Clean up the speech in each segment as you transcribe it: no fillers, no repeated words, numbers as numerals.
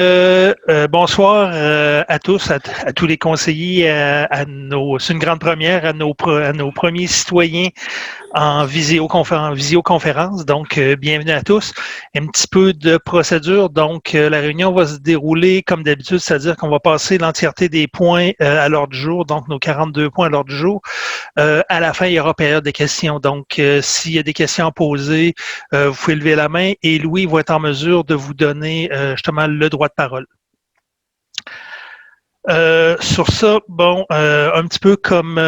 Bonsoir à tous, à tous les conseillers, c'est une grande première à nos premiers citoyens en visioconférence. Donc, bienvenue à tous. Un petit peu de procédure. Donc, la réunion va se dérouler comme d'habitude, c'est-à-dire qu'on va passer l'entièreté des points à l'ordre du jour, donc nos 42 points à l'ordre du jour. À la fin, il y aura période de questions. Donc, s'il y a des questions à poser, vous pouvez lever la main et Louis va être en mesure de vous donner justement le droit de parole. Sur ça, un petit peu comme,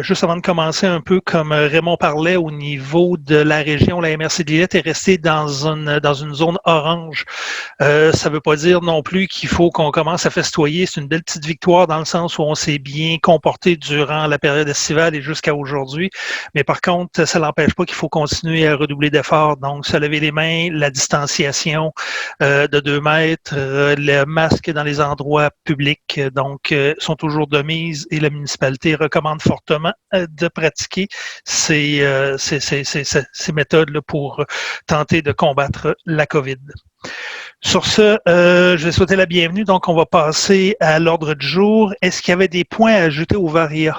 juste avant de commencer, un peu comme Raymond parlait au niveau de la région, la MRC de Lillette est restée dans une zone orange. Ça ne veut pas dire non plus qu'il faut qu'on commence à festoyer. C'est une belle petite victoire dans le sens où on s'est bien comporté durant la période estivale et jusqu'à aujourd'hui. Mais par contre, ça n'empêche pas qu'il faut continuer à redoubler d'efforts. Donc, se lever les mains, la distanciation de 2 mètres, le masque dans les endroits publics. Donc, sont toujours de mise et la municipalité recommande fortement de pratiquer ces méthodes-là pour tenter de combattre la COVID. Sur ce, je vais souhaiter la bienvenue. Donc, on va passer à l'ordre du jour. Est-ce qu'il y avait des points à ajouter au VARIA?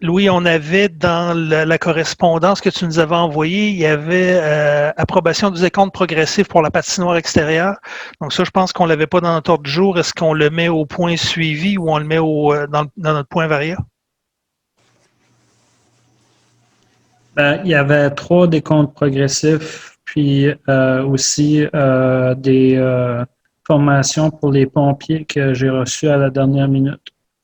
Louis, on avait dans la correspondance que tu nous avais envoyée, il y avait approbation du décompte progressif pour la patinoire extérieure. Donc ça, je pense qu'on ne l'avait pas dans notre ordre du jour. Est-ce qu'on le met au point suivi ou on le met dans notre point VARIA? Il y avait 3 décomptes progressifs, puis aussi des formations pour les pompiers que j'ai reçues à la dernière minute.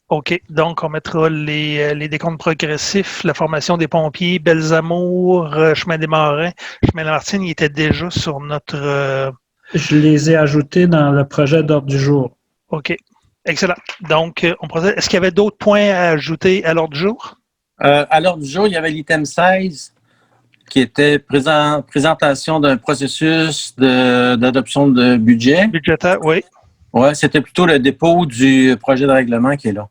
OK. Donc, on mettra les décomptes progressifs, la formation des pompiers, Belzamour, Chemin des Marins, Chemin Lamartine, il était déjà sur notre... Je les ai ajoutés dans le projet d'ordre du jour. OK. Excellent. Donc, on procède. Est-ce qu'il y avait d'autres points à ajouter à l'ordre du jour? À l'ordre du jour, il y avait l'item 16 qui était présentation d'un processus d'adoption de budget. Budgétaire, oui. Oui, c'était plutôt le dépôt du projet de règlement qui est là.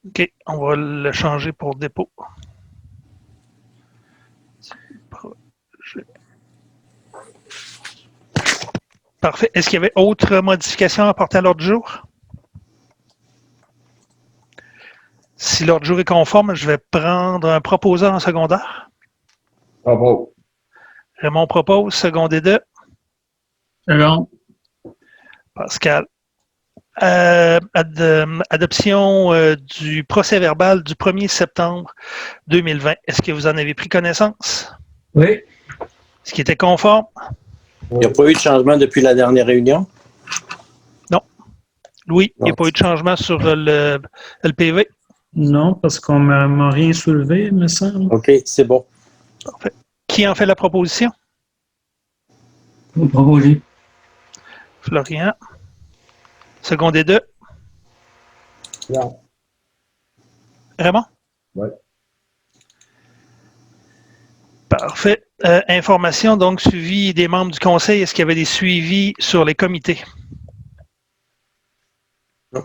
OK, on va le changer pour dépôt. Parfait. Est-ce qu'il y avait autre modification à apporter à l'ordre du jour? Si l'ordre du jour est conforme, je vais prendre un proposeur en secondaire. Bravo. Raymond propose, secondé de Second. Pascal. Adoption du procès-verbal du 1er septembre 2020. Est-ce que vous en avez pris connaissance? Oui. Est-ce qu'il était conforme? Il n'y a pas eu de changement depuis la dernière réunion? Non. Louis, il n'y a pas eu de changement sur le PV? Non, parce qu'on ne m'a rien soulevé, il me semble. OK, c'est bon. Parfait. Qui en fait la proposition? Proposé. Florian. Secondé de? Non. Raymond? Oui. Parfait. Information, donc, suivi des membres du conseil. Est-ce qu'il y avait des suivis sur les comités? Non.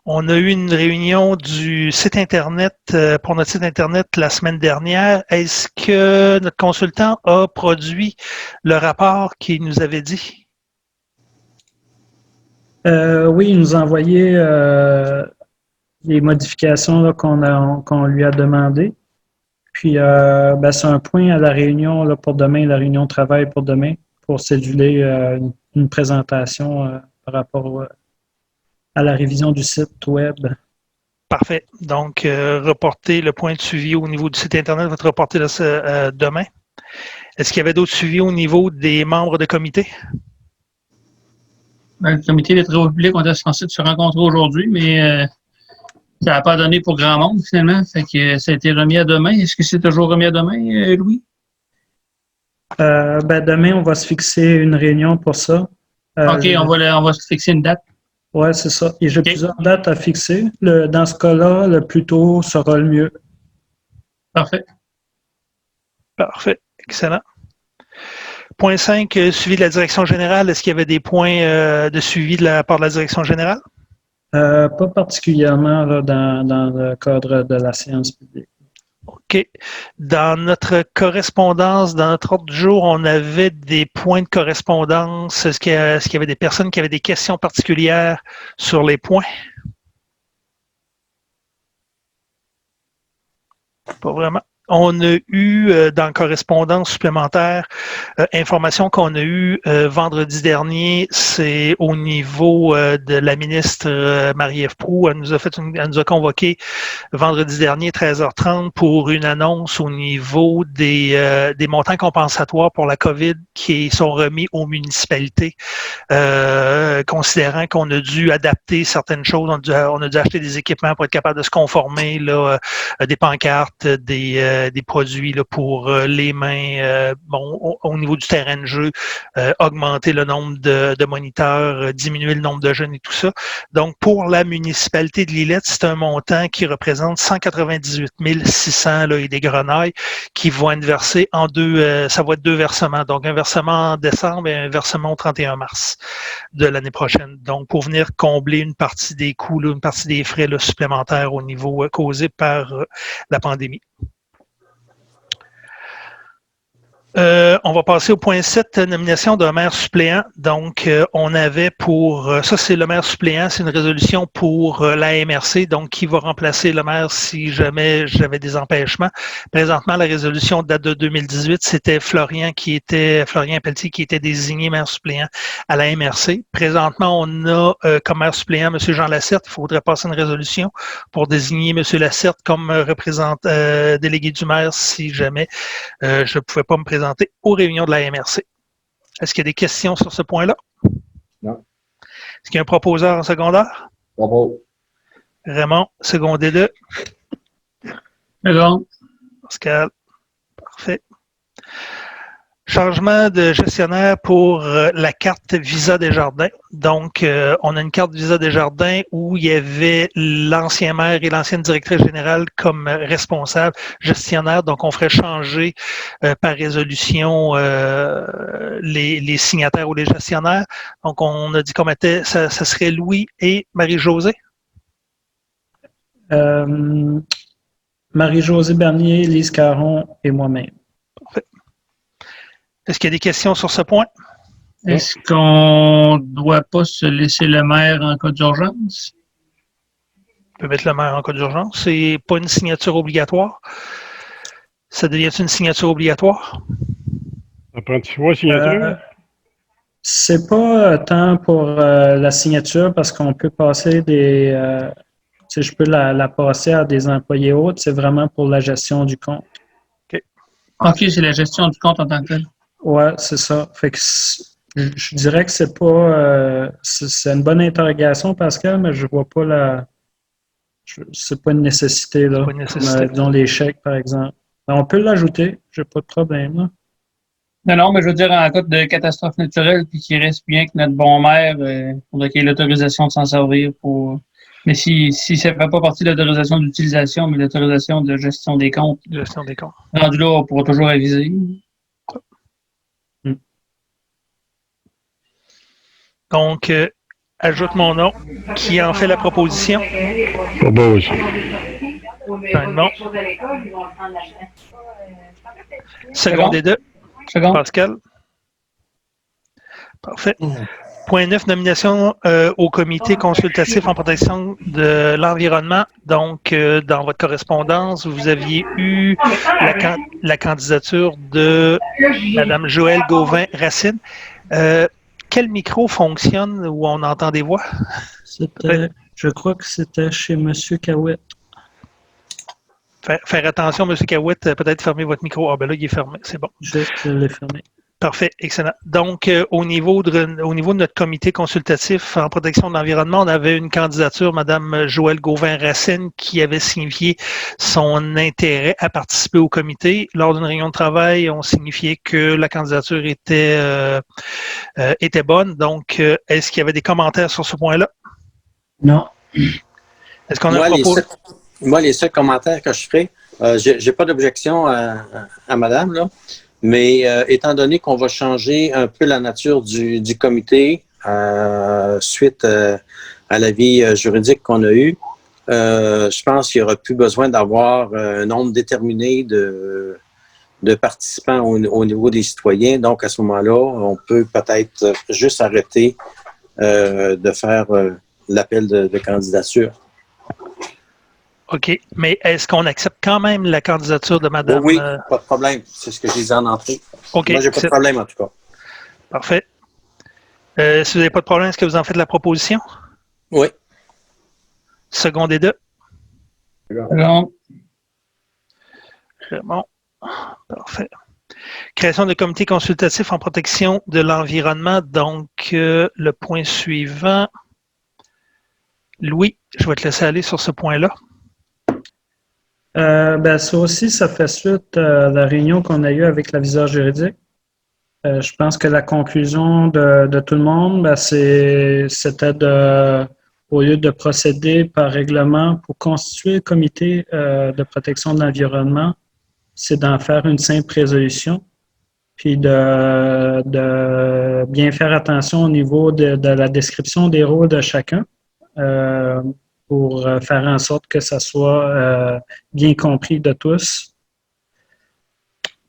On a eu une réunion du site Internet, pour notre site Internet la semaine dernière. Est-ce que notre consultant a produit le rapport qu'il nous avait dit? Oui, il nous a envoyé les modifications qu'on lui a demandées. Puis, c'est un point à la réunion là, pour demain, la réunion de travail pour demain, pour céduler une présentation par rapport à la révision du site web. Parfait. Donc, reporter le point de suivi au niveau du site Internet, va être reporté demain. Est-ce qu'il y avait d'autres suivis au niveau des membres de comité? Le comité des travaux publics, on était censé se rencontrer aujourd'hui, mais ça n'a pas donné pour grand monde, finalement. Fait que ça a été remis à demain. Est-ce que c'est toujours remis à demain, Louis? Demain, on va se fixer une réunion pour ça. OK, on va se fixer une date. Oui, c'est ça. Et j'ai plusieurs dates à fixer. Dans ce cas-là, le plus tôt sera le mieux. Parfait. Parfait. Excellent. Point 5, suivi de la direction générale. Est-ce qu'il y avait des points de suivi de la part de la direction générale? Pas particulièrement là, dans le cadre de la séance publique. OK. Dans notre correspondance, dans notre ordre du jour, on avait des points de correspondance. Est-ce qu'il y avait des personnes qui avaient des questions particulières sur les points? Pas vraiment. On a eu dans correspondance supplémentaire, information qu'on a eue vendredi dernier, c'est au niveau de la ministre Marie-Ève Proulx. Elle nous a convoqué vendredi dernier, 13h30, pour une annonce au niveau des montants compensatoires pour la COVID qui sont remis aux municipalités, considérant qu'on a dû adapter certaines choses. On a dû acheter des équipements pour être capable de se conformer, là, des pancartes, des produits là, pour les mains, au niveau du terrain de jeu, augmenter le nombre de moniteurs, diminuer le nombre de jeunes et tout ça. Donc, pour la municipalité de Lillette, c'est un montant qui représente 198 600 là, et des grenailles qui vont être versés en ça va être 2 versements. Donc, un versement en décembre et un versement au 31 mars de l'année prochaine. Donc, pour venir combler une partie des coûts, là, une partie des frais là, supplémentaires au niveau causé par la pandémie. On va passer au point 7, nomination d'un maire suppléant. Donc, on avait ça c'est le maire suppléant, c'est une résolution pour la MRC, donc qui va remplacer le maire si jamais j'avais des empêchements. Présentement, la résolution date de 2018, c'était Florian Pelletier qui était désigné maire suppléant à la MRC. Présentement, on a comme maire suppléant M. Jean Lacerte. Il faudrait passer une résolution pour désigner M. Lacerte comme délégué du maire si jamais je ne pouvais pas me présenter aux réunions de la MRC. Est-ce qu'il y a des questions sur ce point-là? Non. Est-ce qu'il y a un proposeur en secondaire? Bravo. Raymond, secondé de Second. Pascal. Parfait. Changement de gestionnaire pour la carte Visa Desjardins. Donc, on a une carte Visa Desjardins où il y avait l'ancien maire et l'ancienne directrice générale comme responsable gestionnaire. Donc, on ferait changer par résolution les signataires ou les gestionnaires. Donc, on a dit qu'on mettait, ça serait Louis et Marie-Josée. Marie-Josée Bernier, Lise Caron et moi-même. Parfait. Est-ce qu'il y a des questions sur ce point? Est-ce qu'on ne doit pas se laisser le maire en cas d'urgence? On peut mettre le maire en cas d'urgence. C'est pas une signature obligatoire. Ça devient une signature obligatoire? Ça prend 6 mois signature? C'est pas tant pour la signature parce qu'on peut passer je peux la passer à des employés autres. C'est vraiment pour la gestion du compte. OK, c'est la gestion du compte en tant que tel. Ouais, c'est ça. Fait que je dirais que c'est pas c'est une bonne interrogation, Pascal, mais je vois pas c'est pas une nécessité là. Pas une nécessité. Comme, disons les chèques, par exemple. Mais on peut l'ajouter, j'ai pas de problème là. Non, mais je veux dire, en cas de catastrophe naturelle, puis qu'il reste bien que notre bon maire, il faudrait qu'il y ait l'autorisation de s'en servir pour. Mais si ça ne fait pas partie de l'autorisation d'utilisation, mais l'autorisation de gestion des comptes. Gestion des comptes. Rendu là, on pourra toujours aviser. Donc, ajoute mon nom. Qui en fait la proposition? Pas beau aussi. Non. Secondé de Second. Pascal. Parfait. Point 9, nomination au comité consultatif en protection de l'environnement. Donc, dans votre correspondance, vous aviez eu la candidature de Mme Joëlle Gauvin-Racine. Quel micro fonctionne où on entend des voix? Je crois que c'était chez M. Cahouette. Faire attention, M. Cahouette, peut-être fermer votre micro. Ah, ben là, il est fermé. C'est bon. Je l'ai fermé. Parfait, excellent. Donc, au niveau de notre comité consultatif en protection de l'environnement, on avait une candidature, Mme Joëlle Gauvin-Racine, qui avait signifié son intérêt à participer au comité. Lors d'une réunion de travail, on signifiait que la candidature était bonne. Donc, est-ce qu'il y avait des commentaires sur ce point-là? Non. Est-ce qu'on a Moi, les seuls commentaires que je ferai, j'ai pas d'objection à Madame, là. Mais étant donné qu'on va changer un peu la nature du comité suite à l'avis juridique qu'on a eu, je pense qu'il n'y aura plus besoin d'avoir un nombre déterminé de participants au niveau des citoyens. Donc, à ce moment-là, on peut peut-être juste arrêter de faire l'appel de candidature. OK. Mais est-ce qu'on accepte quand même la candidature de Mme... Oui, pas de problème. C'est ce que j'ai dit en entrée. OK. Moi, j'ai pas de problème, en tout cas. Parfait. Si vous n'avez pas de problème, est-ce que vous en faites la proposition? Oui. Seconde et deux. Alors, Bon. Parfait. Création de comités consultatifs en protection de l'environnement. Donc, le point suivant. Louis, je vais te laisser aller sur ce point-là. Ça aussi, ça fait suite à la réunion qu'on a eue avec l'aviseur juridique. Je pense que la conclusion de tout le monde, c'était au lieu de procéder par règlement pour constituer le comité de protection de l'environnement, c'est d'en faire une simple résolution, puis de bien faire attention au niveau de la description des rôles de chacun pour faire en sorte que ça soit bien compris de tous.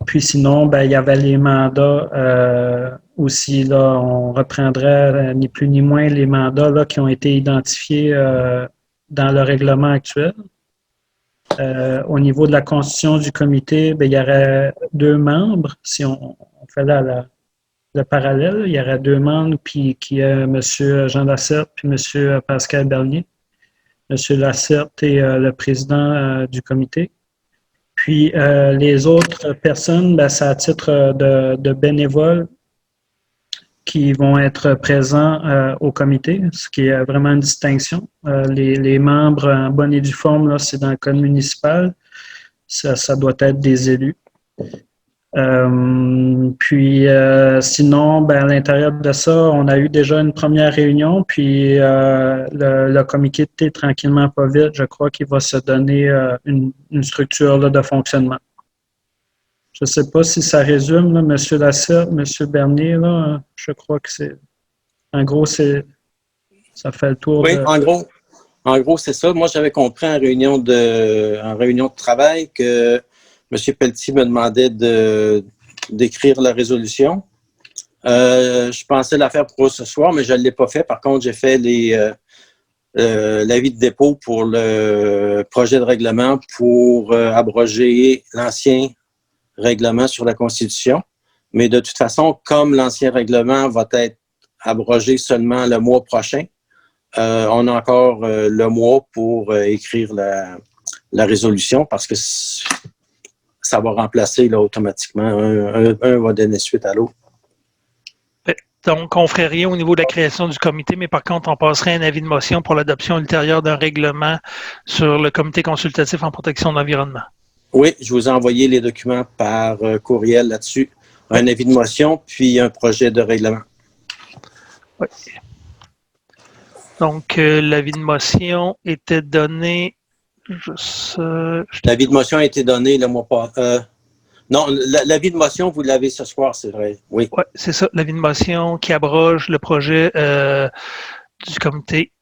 Puis sinon, il y avait les mandats aussi. Là, on reprendrait ni plus ni moins les mandats là, qui ont été identifiés dans le règlement actuel. Au niveau de la constitution du comité, il y aurait 2 membres. Si on fait là le parallèle, il y aurait 2 membres, puis qui est M. Jean Lacerte puis M. Pascal Bernier. M. Lacerte est le président du comité. Puis les autres personnes, c'est à titre de bénévoles qui vont être présents au comité, ce qui est vraiment une distinction. Les membres en bonne et due forme, là, c'est dans le code municipal. Ça doit être des élus. Sinon, à l'intérieur de ça, on a eu déjà une première réunion, puis le comité tranquillement pas vite, je crois qu'il va se donner une structure là, de fonctionnement. Je ne sais pas si ça résume, là, M. Lacerte, M. Bernier, là, je crois que c'est... En gros, ça fait le tour. Oui, en gros, c'est ça. Moi, j'avais compris en réunion de travail que M. Pelletier me demandait d'écrire la résolution. Je pensais la faire pour ce soir, mais je ne l'ai pas fait. Par contre, j'ai fait l'avis de dépôt pour le projet de règlement pour abroger l'ancien règlement sur la Constitution. Mais de toute façon, comme l'ancien règlement va être abrogé seulement le mois prochain, on a encore le mois pour écrire la résolution parce que ça va remplacer là, automatiquement. Un va donner suite à l'autre. Donc, on ne ferait rien au niveau de la création du comité, mais par contre, on passerait un avis de motion pour l'adoption ultérieure d'un règlement sur le comité consultatif en protection de l'environnement. Oui, je vous ai envoyé les documents par courriel là-dessus. Un avis de motion, puis un projet de règlement. Oui. Donc, l'avis de motion était donné... L'avis de motion a été donné le mois passé. Non, l'avis de motion, vous l'avez ce soir, c'est vrai. Oui, c'est ça. L'avis de motion qui abroge le projet du comité.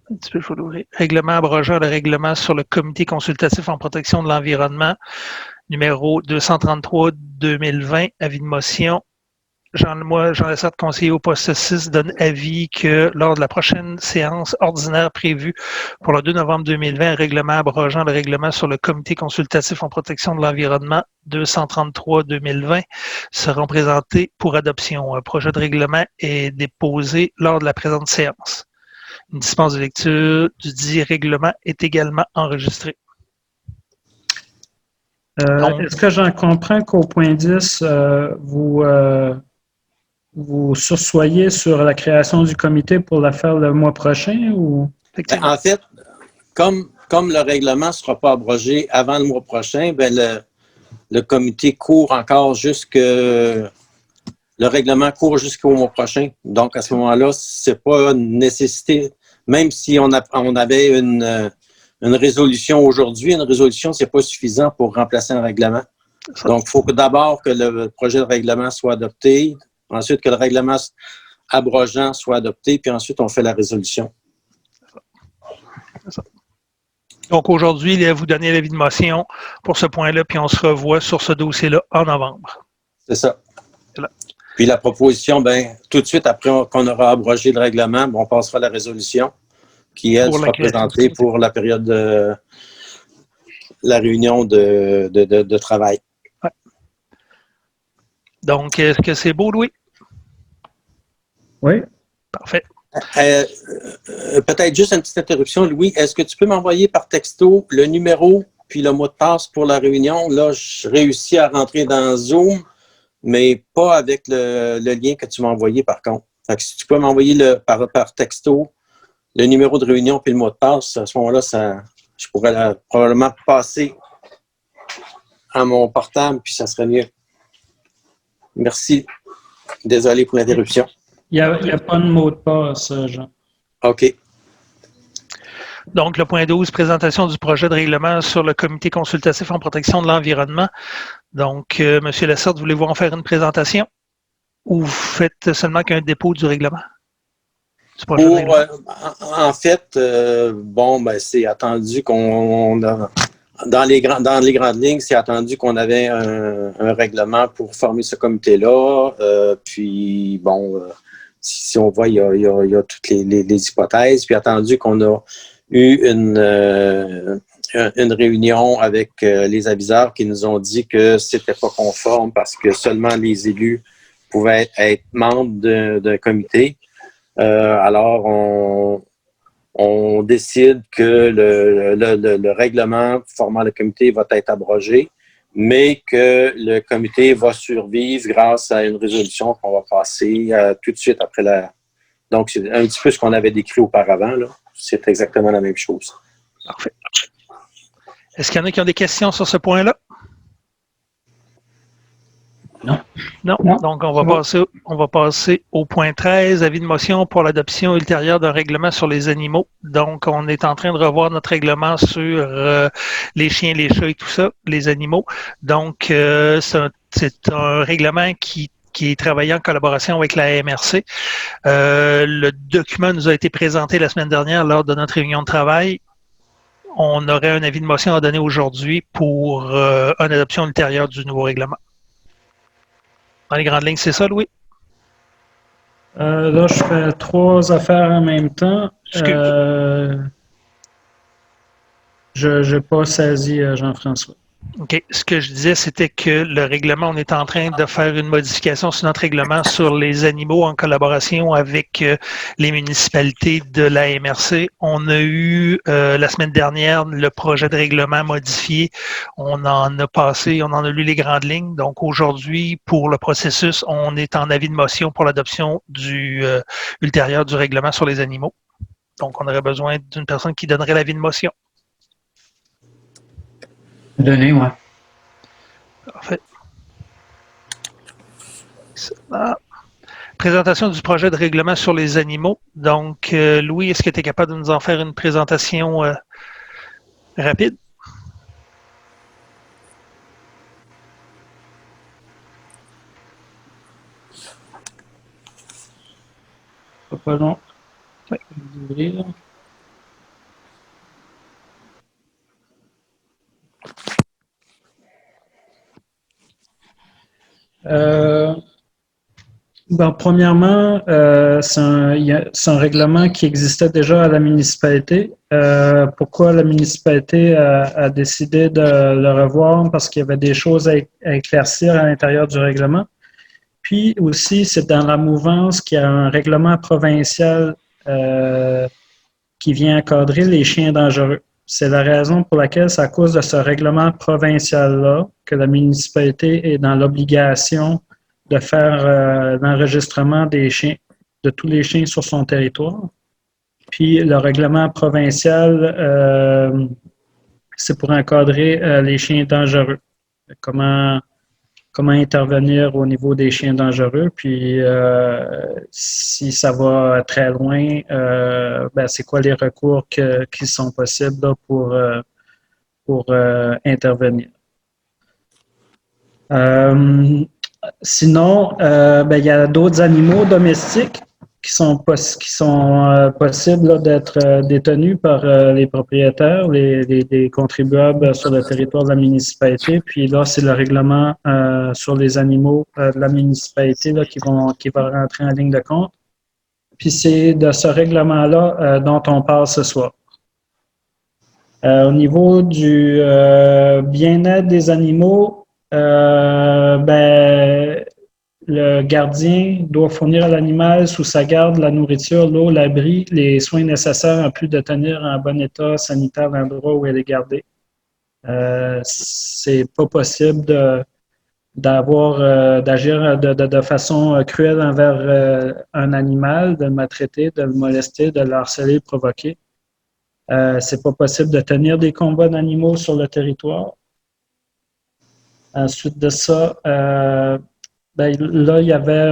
Un petit peu, je vais l'ouvrir. Règlement abrogeant le règlement sur le comité consultatif en protection de l'environnement, numéro 233-2020, avis de motion. Jean Lacerte, conseiller au poste 6, donne avis que lors de la prochaine séance ordinaire prévue pour le 2 novembre 2020, un règlement abrogeant le règlement sur le comité consultatif en protection de l'environnement 233-2020 seront présentés pour adoption. Un projet de règlement est déposé lors de la présente séance. Une dispense de lecture du dit règlement est également enregistrée. Est-ce que j'en comprends qu'au point 10, vous sursoyez sur la création du comité pour la faire le mois prochain? Ou... En fait, comme le règlement ne sera pas abrogé avant le mois prochain, le comité court encore le règlement court jusqu'au mois prochain. Donc, à ce moment-là, ce n'est pas une nécessité. Même si on avait une résolution aujourd'hui, une résolution, ce n'est pas suffisant pour remplacer un règlement. Donc, il faut d'abord que le projet de règlement soit adopté, ensuite que le règlement abrogeant soit adopté, puis ensuite on fait la résolution. C'est ça. Donc aujourd'hui, vous donnez l'avis de motion pour ce point-là, puis on se revoit sur ce dossier-là en novembre. C'est ça. Voilà. Puis la proposition, tout de suite après qu'on aura abrogé le règlement, on passera à la résolution qui, elle, sera présentée pour la période de la réunion de travail. Ouais. Donc, est-ce que c'est beau, Louis? Oui. Parfait. Peut-être juste une petite interruption, Louis. Est-ce que tu peux m'envoyer par texto le numéro puis le mot de passe pour la réunion? Là, je réussis à rentrer dans Zoom, mais pas avec le lien que tu m'as envoyé par contre. Fait que si tu peux m'envoyer par texto le numéro de réunion puis le mot de passe, à ce moment-là, je pourrais probablement passer à mon portable puis ça serait mieux. Merci. Désolé pour l'interruption. Il n'y a pas de mot de passe, Jean. OK. Donc, le point 12, présentation du projet de règlement sur le comité consultatif en protection de l'environnement. Donc, M. Lessard, voulez-vous en faire une présentation ou vous faites seulement qu'un dépôt du règlement? Du projet de règlement? En fait, c'est attendu qu'on a... Dans les grandes lignes, c'est attendu qu'on avait un règlement pour former ce comité-là. Si on voit, il y a toutes les hypothèses. Puis attendu qu'on a eu une réunion avec les aviseurs qui nous ont dit que c'était pas conforme parce que seulement les élus pouvaient être membres d'un comité. Alors, on décide que le règlement formant le comité va être abrogé, mais que le comité va survivre grâce à une résolution qu'on va passer tout de suite après la... Donc, c'est un petit peu ce qu'on avait décrit auparavant, là. C'est exactement la même chose. Parfait. Est-ce qu'il y en a qui ont des questions sur ce point-là? Non. Non. Donc, on va passer au point 13, avis de motion pour l'adoption ultérieure d'un règlement sur les animaux. Donc, on est en train de revoir notre règlement sur les chiens, les chats et tout ça, les animaux. Donc, c'est un règlement qui est travaillé en collaboration avec la MRC. Le document nous a été présenté la semaine dernière lors de notre réunion de travail. On aurait un avis de motion à donner aujourd'hui pour une adoption ultérieure du nouveau règlement. Dans les grandes lignes, c'est ça, Louis? Là, je fais 3 affaires en même temps. Je n'ai pas saisi Jean-François. OK. Ce que je disais, c'était que le règlement, on est en train de faire une modification sur notre règlement sur les animaux en collaboration avec les municipalités de la MRC. On a eu la semaine dernière le projet de règlement modifié. On en a lu les grandes lignes. Donc aujourd'hui, pour le processus, on est en avis de motion pour l'adoption ultérieure du règlement sur les animaux. Donc on aurait besoin d'une personne qui donnerait l'avis de motion. Donné, ouais. Parfait. Présentation du projet de règlement sur les animaux. Donc, Louis, est-ce que tu es capable de nous en faire une présentation rapide? Pas long. Oui. Premièrement, c'est un règlement qui existait déjà à la municipalité. Pourquoi la municipalité a décidé de le revoir? Parce qu'il y avait des choses à éclaircir à l'intérieur du règlement. Puis aussi, c'est dans la mouvance qu'il y a un règlement provincial qui vient encadrer les chiens dangereux. C'est la raison pour laquelle c'est à cause de ce règlement provincial-là que la municipalité est dans l'obligation de faire l'enregistrement des chiens, de tous les chiens sur son territoire. Puis le règlement provincial, c'est pour encadrer les chiens dangereux. Comment intervenir au niveau des chiens dangereux, puis si ça va très loin, c'est quoi les recours qui sont possibles là, pour intervenir. Sinon, il y a d'autres animaux domestiques possibles là, d'être détenus par les propriétaires, les contribuables sur le territoire de la municipalité. Puis là, c'est le règlement sur les animaux de la municipalité là, qui va rentrer en ligne de compte. Puis c'est de ce règlement-là dont on parle ce soir. Au niveau du bien-être des animaux, le gardien doit fournir à l'animal sous sa garde la nourriture, l'eau, l'abri, les soins nécessaires en plus de tenir en bon état sanitaire l'endroit où elle est gardée. C'est pas possible d'agir de façon cruelle envers un animal, de le maltraiter, de le molester, de le harceler, le provoquer. C'est pas possible de tenir des combats d'animaux sur le territoire. Ensuite de ça, là, il y avait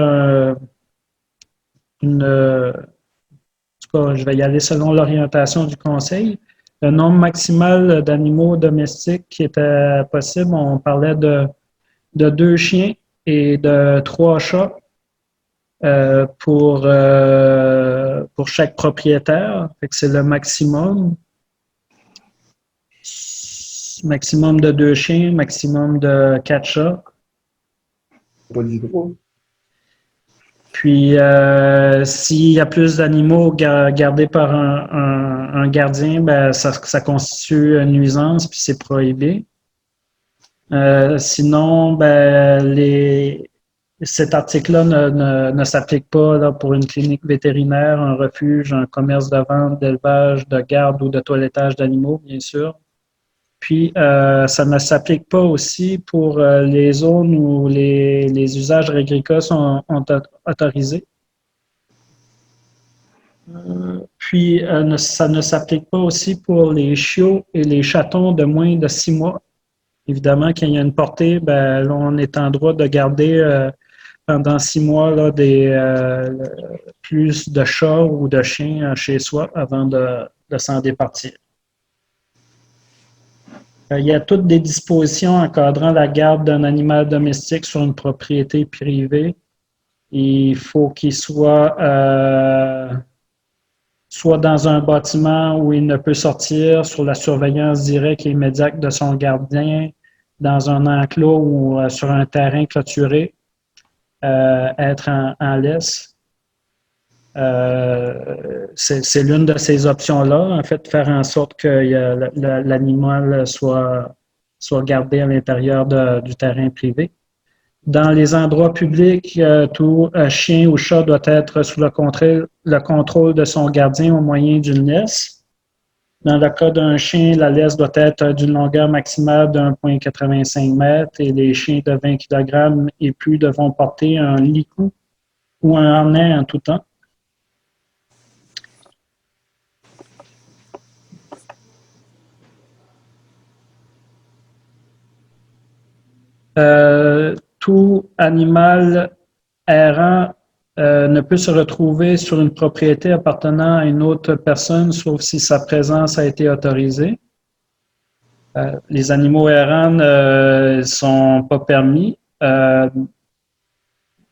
en tout cas, je vais y aller selon l'orientation du conseil. Le nombre maximal d'animaux domestiques qui était possible, on parlait de 2 chiens et de 3 chats pour chaque propriétaire. Fait que c'est le maximum. Maximum de 2 chiens, maximum de 4 chats. Pas du droit. Puis, s'il y a plus d'animaux gardés par un gardien, ben, ça constitue une nuisance, puis c'est prohibé. Sinon, ben, cet article-là ne s'applique pas là, pour une clinique vétérinaire, un refuge, un commerce de vente, d'élevage, de garde ou de toilettage d'animaux, bien sûr. Puis, ça ne s'applique pas aussi pour les zones où les usages agricoles sont autorisés. Puis, ça ne s'applique pas aussi pour les chiots et les chatons de moins de 6 mois. Évidemment, quand il y a une portée, ben, là, on est en droit de garder pendant 6 mois là, plus de chats ou de chiens chez soi avant de s'en départir. Il y a toutes des dispositions encadrant la garde d'un animal domestique sur une propriété privée. Il faut qu'il soit dans un bâtiment où il ne peut sortir, sur la surveillance directe et immédiate de son gardien, dans un enclos ou sur un terrain clôturé, être en laisse. C'est l'une de ces options-là, en fait, faire en sorte que l'animal soit gardé à l'intérieur du terrain privé. Dans les endroits publics, tout chien ou chat doit être sous le contrôle de son gardien au moyen d'une laisse. Dans le cas d'un chien, la laisse doit être d'une longueur maximale de 1,85 m et les chiens de 20 kg et plus devront porter un licou ou un harnais en tout temps. Tout animal errant ne peut se retrouver sur une propriété appartenant à une autre personne, sauf si sa présence a été autorisée. Les animaux errants ne sont pas permis,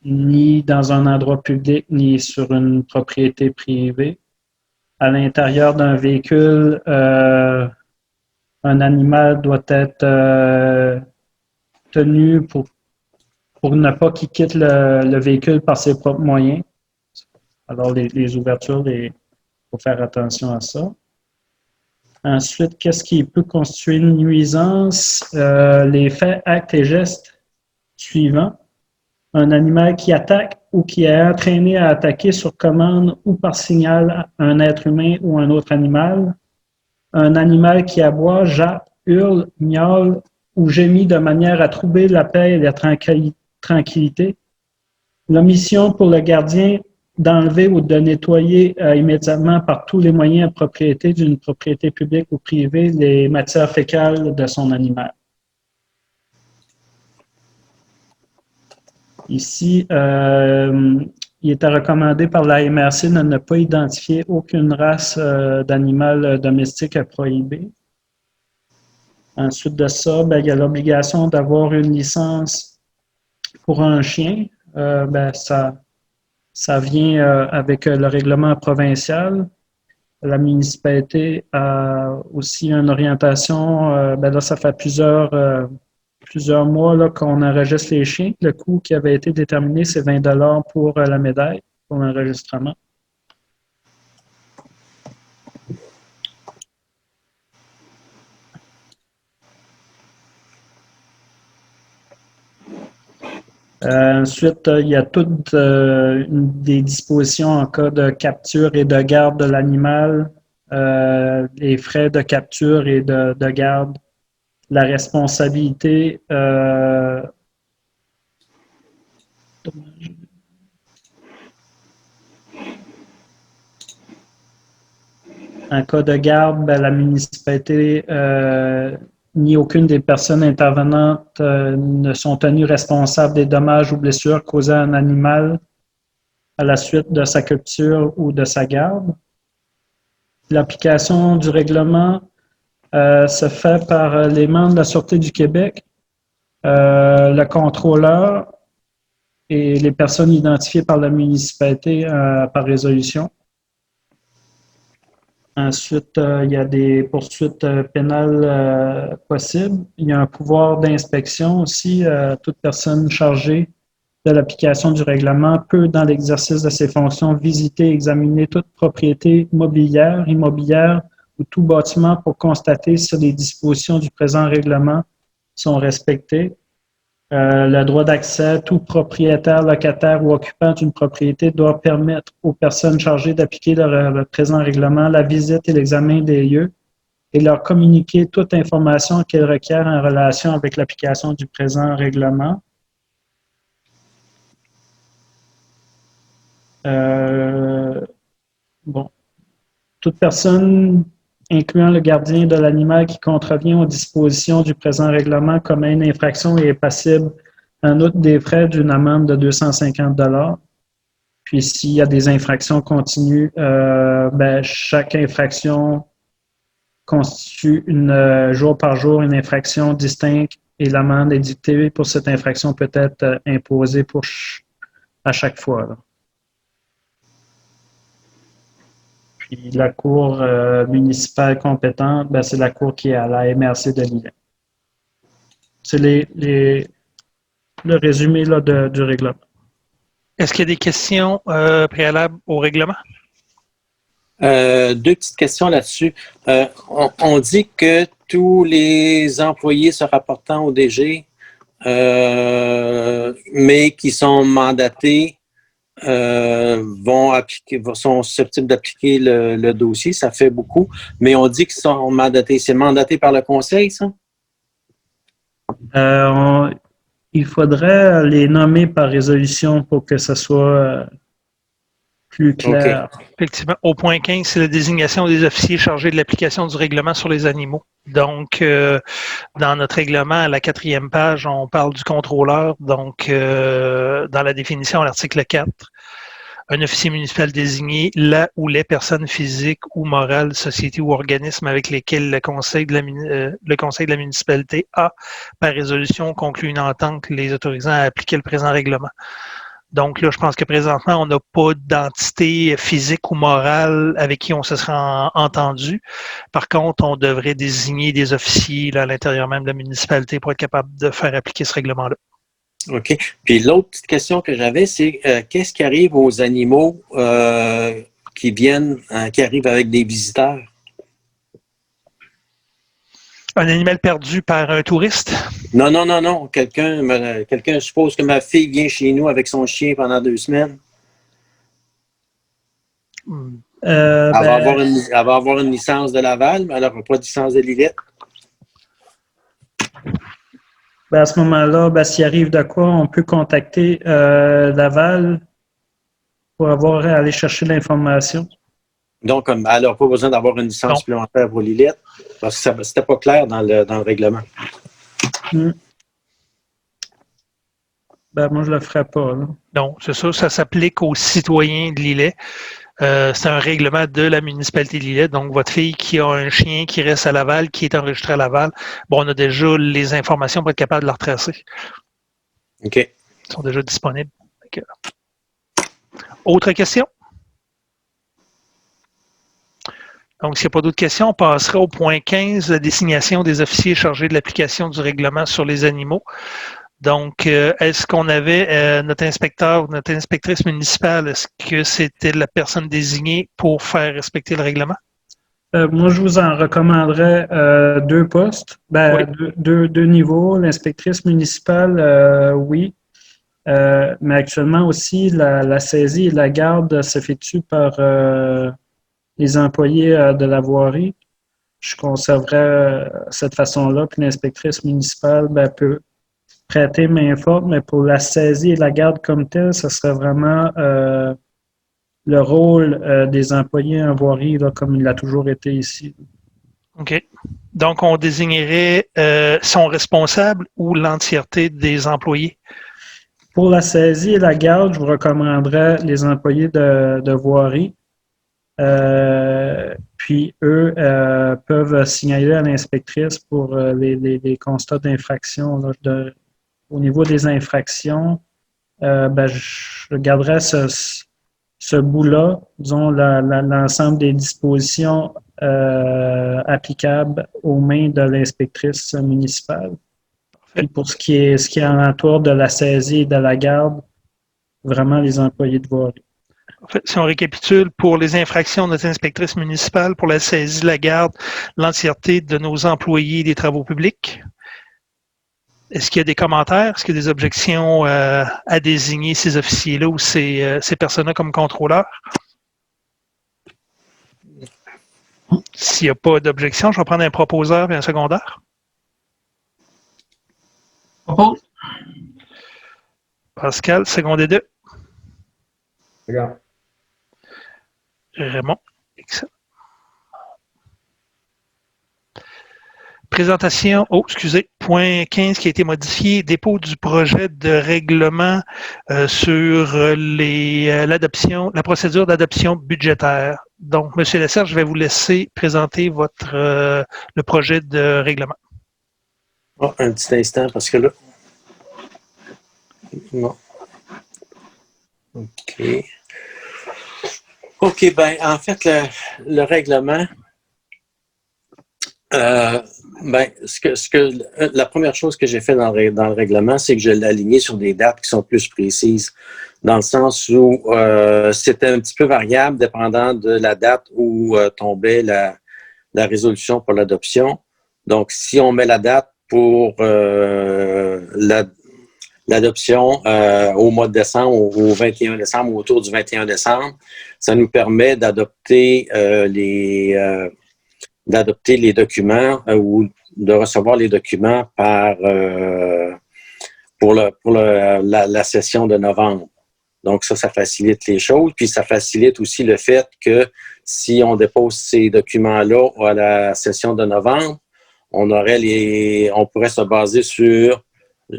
ni dans un endroit public, ni sur une propriété privée. À l'intérieur d'un véhicule, un animal doit être tenu pour ne pas qu'il quitte le véhicule par ses propres moyens. Alors, les ouvertures, il faut faire attention à ça. Ensuite, qu'est-ce qui peut constituer une nuisance? Les faits, actes et gestes suivants. Un animal qui attaque ou qui est entraîné à attaquer sur commande ou par signal un être humain ou un autre animal. Un animal qui aboie, jappe, hurle, miaule ou gémit de manière à troubler la paix et la tranquillité. L'omission pour le gardien d'enlever ou de nettoyer immédiatement par tous les moyens à propriété d'une propriété publique ou privée les matières fécales de son animal. Ici, il était recommandé par la MRC de ne pas identifier aucune race d'animal domestique à prohiber. Ensuite de ça, il y a l'obligation d'avoir une licence pour un chien. Ça Ça vient avec le règlement provincial. La municipalité a aussi une orientation. Là, ça fait plusieurs mois là, qu'on enregistre les chiens. Le coût qui avait été déterminé, c'est 20 $ pour la médaille, pour l'enregistrement. Ensuite, il y a toutes des dispositions en cas de capture et de garde de l'animal, les frais de capture et de garde, la responsabilité en cas de garde, la municipalité ni aucune des personnes intervenantes ne sont tenues responsables des dommages ou blessures causés à un animal à la suite de sa capture ou de sa garde. L'application du règlement se fait par les membres de la Sûreté du Québec, le contrôleur et les personnes identifiées par la municipalité par résolution. Ensuite, il y a des poursuites pénales possibles. Il y a un pouvoir d'inspection aussi. Toute personne chargée de l'application du règlement peut, dans l'exercice de ses fonctions, visiter et examiner toute propriété immobilière ou tout bâtiment pour constater si les dispositions du présent règlement sont respectées. Le droit d'accès, tout propriétaire, locataire ou occupant d'une propriété doit permettre aux personnes chargées d'appliquer le présent règlement la visite et l'examen des lieux et leur communiquer toute information qu'elles requièrent en relation avec l'application du présent règlement. Toute personne, incluant le gardien de l'animal qui contrevient aux dispositions du présent règlement, commet une infraction et est passible en outre des frais d'une amende de 250 $. Puis s'il y a des infractions continues, chaque infraction constitue jour par jour une infraction distincte et l'amende est dictée pour cette infraction peut être imposée à chaque fois. Là. Puis la cour municipale compétente, c'est la cour qui est à la MRC de Lillet. C'est le résumé là, du règlement. Est-ce qu'il y a des questions préalables au règlement? Deux petites questions là-dessus. On dit que tous les employés se rapportant au DG, mais qui sont mandatés, sont susceptibles d'appliquer le dossier. Ça fait beaucoup. Mais on dit qu'ils sont mandatés. C'est mandaté par le conseil, ça? Il faudrait les nommer par résolution pour que ce soit plus clair. Okay. Effectivement, au point 15, c'est la désignation des officiers chargés de l'application du règlement sur les animaux. Donc, dans notre règlement, à la 4e page, on parle du contrôleur. Donc, dans la définition à l'article 4, un officier municipal désigné, la ou les personnes physiques ou morales, sociétés ou organismes avec lesquels le conseil de la municipalité a, par résolution, conclu une entente les autorisant à appliquer le présent règlement. Donc là, je pense que présentement, on n'a pas d'entité physique ou morale avec qui on se sera entendu. Par contre, on devrait désigner des officiers là, à l'intérieur même de la municipalité pour être capable de faire appliquer ce règlement-là. OK. Puis l'autre petite question que j'avais, c'est qu'est-ce qui arrive aux animaux qui arrivent avec des visiteurs? Un animal perdu par un touriste? Non. Quelqu'un, je suppose que ma fille vient chez nous avec son chien pendant 2 semaines. Elle va avoir une licence de Laval, mais elle n'aura pas de licence de Lillet. À ce moment-là, s'il arrive de quoi, on peut contacter Laval pour aller chercher l'information. Donc, elle n'a pas besoin d'avoir une licence supplémentaire pour Lillet, parce que c'était pas clair dans le règlement. Moi, je le ferai pas. Là. Non, c'est ça. Ça s'applique aux citoyens de Lillet. C'est un règlement de la municipalité de Lillet. Donc, votre fille qui a un chien qui reste à Laval, qui est enregistré à Laval, on a déjà les informations pour être capable de la retracer. OK. Ils sont déjà disponibles. Autre question? Donc, s'il n'y a pas d'autres questions, on passera au point 15, la désignation des officiers chargés de l'application du règlement sur les animaux. Donc, est-ce qu'on avait notre inspecteur ou notre inspectrice municipale, est-ce que c'était la personne désignée pour faire respecter le règlement? Moi, je vous en recommanderais deux postes, Oui. deux niveaux. L'inspectrice municipale, oui. Mais actuellement aussi, la saisie et la garde s'effectuent par les employés de la voirie. Je conserverais cette façon-là, puis l'inspectrice municipale peut prêter main forte, mais pour la saisie et la garde comme telle, ce serait vraiment le rôle des employés en voirie, là, comme il a toujours été ici. OK. Donc, on désignerait son responsable ou l'entièreté des employés? Pour la saisie et la garde, je vous recommanderais les employés de voirie. Puis eux peuvent signaler à l'inspectrice pour les constats d'infraction. Au niveau des infractions, je garderais ce bout-là, disons l'ensemble des dispositions applicables aux mains de l'inspectrice municipale. Puis pour ce qui est alentour de la saisie et de la garde, vraiment les employés de voirie. En fait, si on récapitule, pour les infractions de notre inspectrice municipale, pour la saisie, la garde, l'entièreté de nos employés des travaux publics. Est-ce qu'il y a des commentaires? Est-ce qu'il y a des objections à désigner ces officiers-là ou ces personnes-là comme contrôleurs? S'il n'y a pas d'objection, je vais prendre un proposeur et un secondaire. Propose. Pascal, secondé 2. Regarde. Raymond. Excellent. Présentation, point 15 qui a été modifié, dépôt du projet de règlement sur la procédure d'adoption budgétaire. Donc, M. Lesser, je vais vous laisser présenter le projet de règlement. Oh, un petit instant, parce que là... Non. OK. OK, en fait, le règlement... la première chose que j'ai fait dans le règlement, c'est que je l'ai aligné sur des dates qui sont plus précises, dans le sens où c'était un petit peu variable dépendant de la date où tombait la résolution pour l'adoption. Donc, si on met la date pour l'adoption au mois de décembre, au 21 décembre, ou autour du 21 décembre, ça nous permet d'adopter les documents ou de recevoir les documents pour la session de novembre. Donc, ça facilite les choses. Puis, ça facilite aussi le fait que si on dépose ces documents-là à la session de novembre, on pourrait se baser sur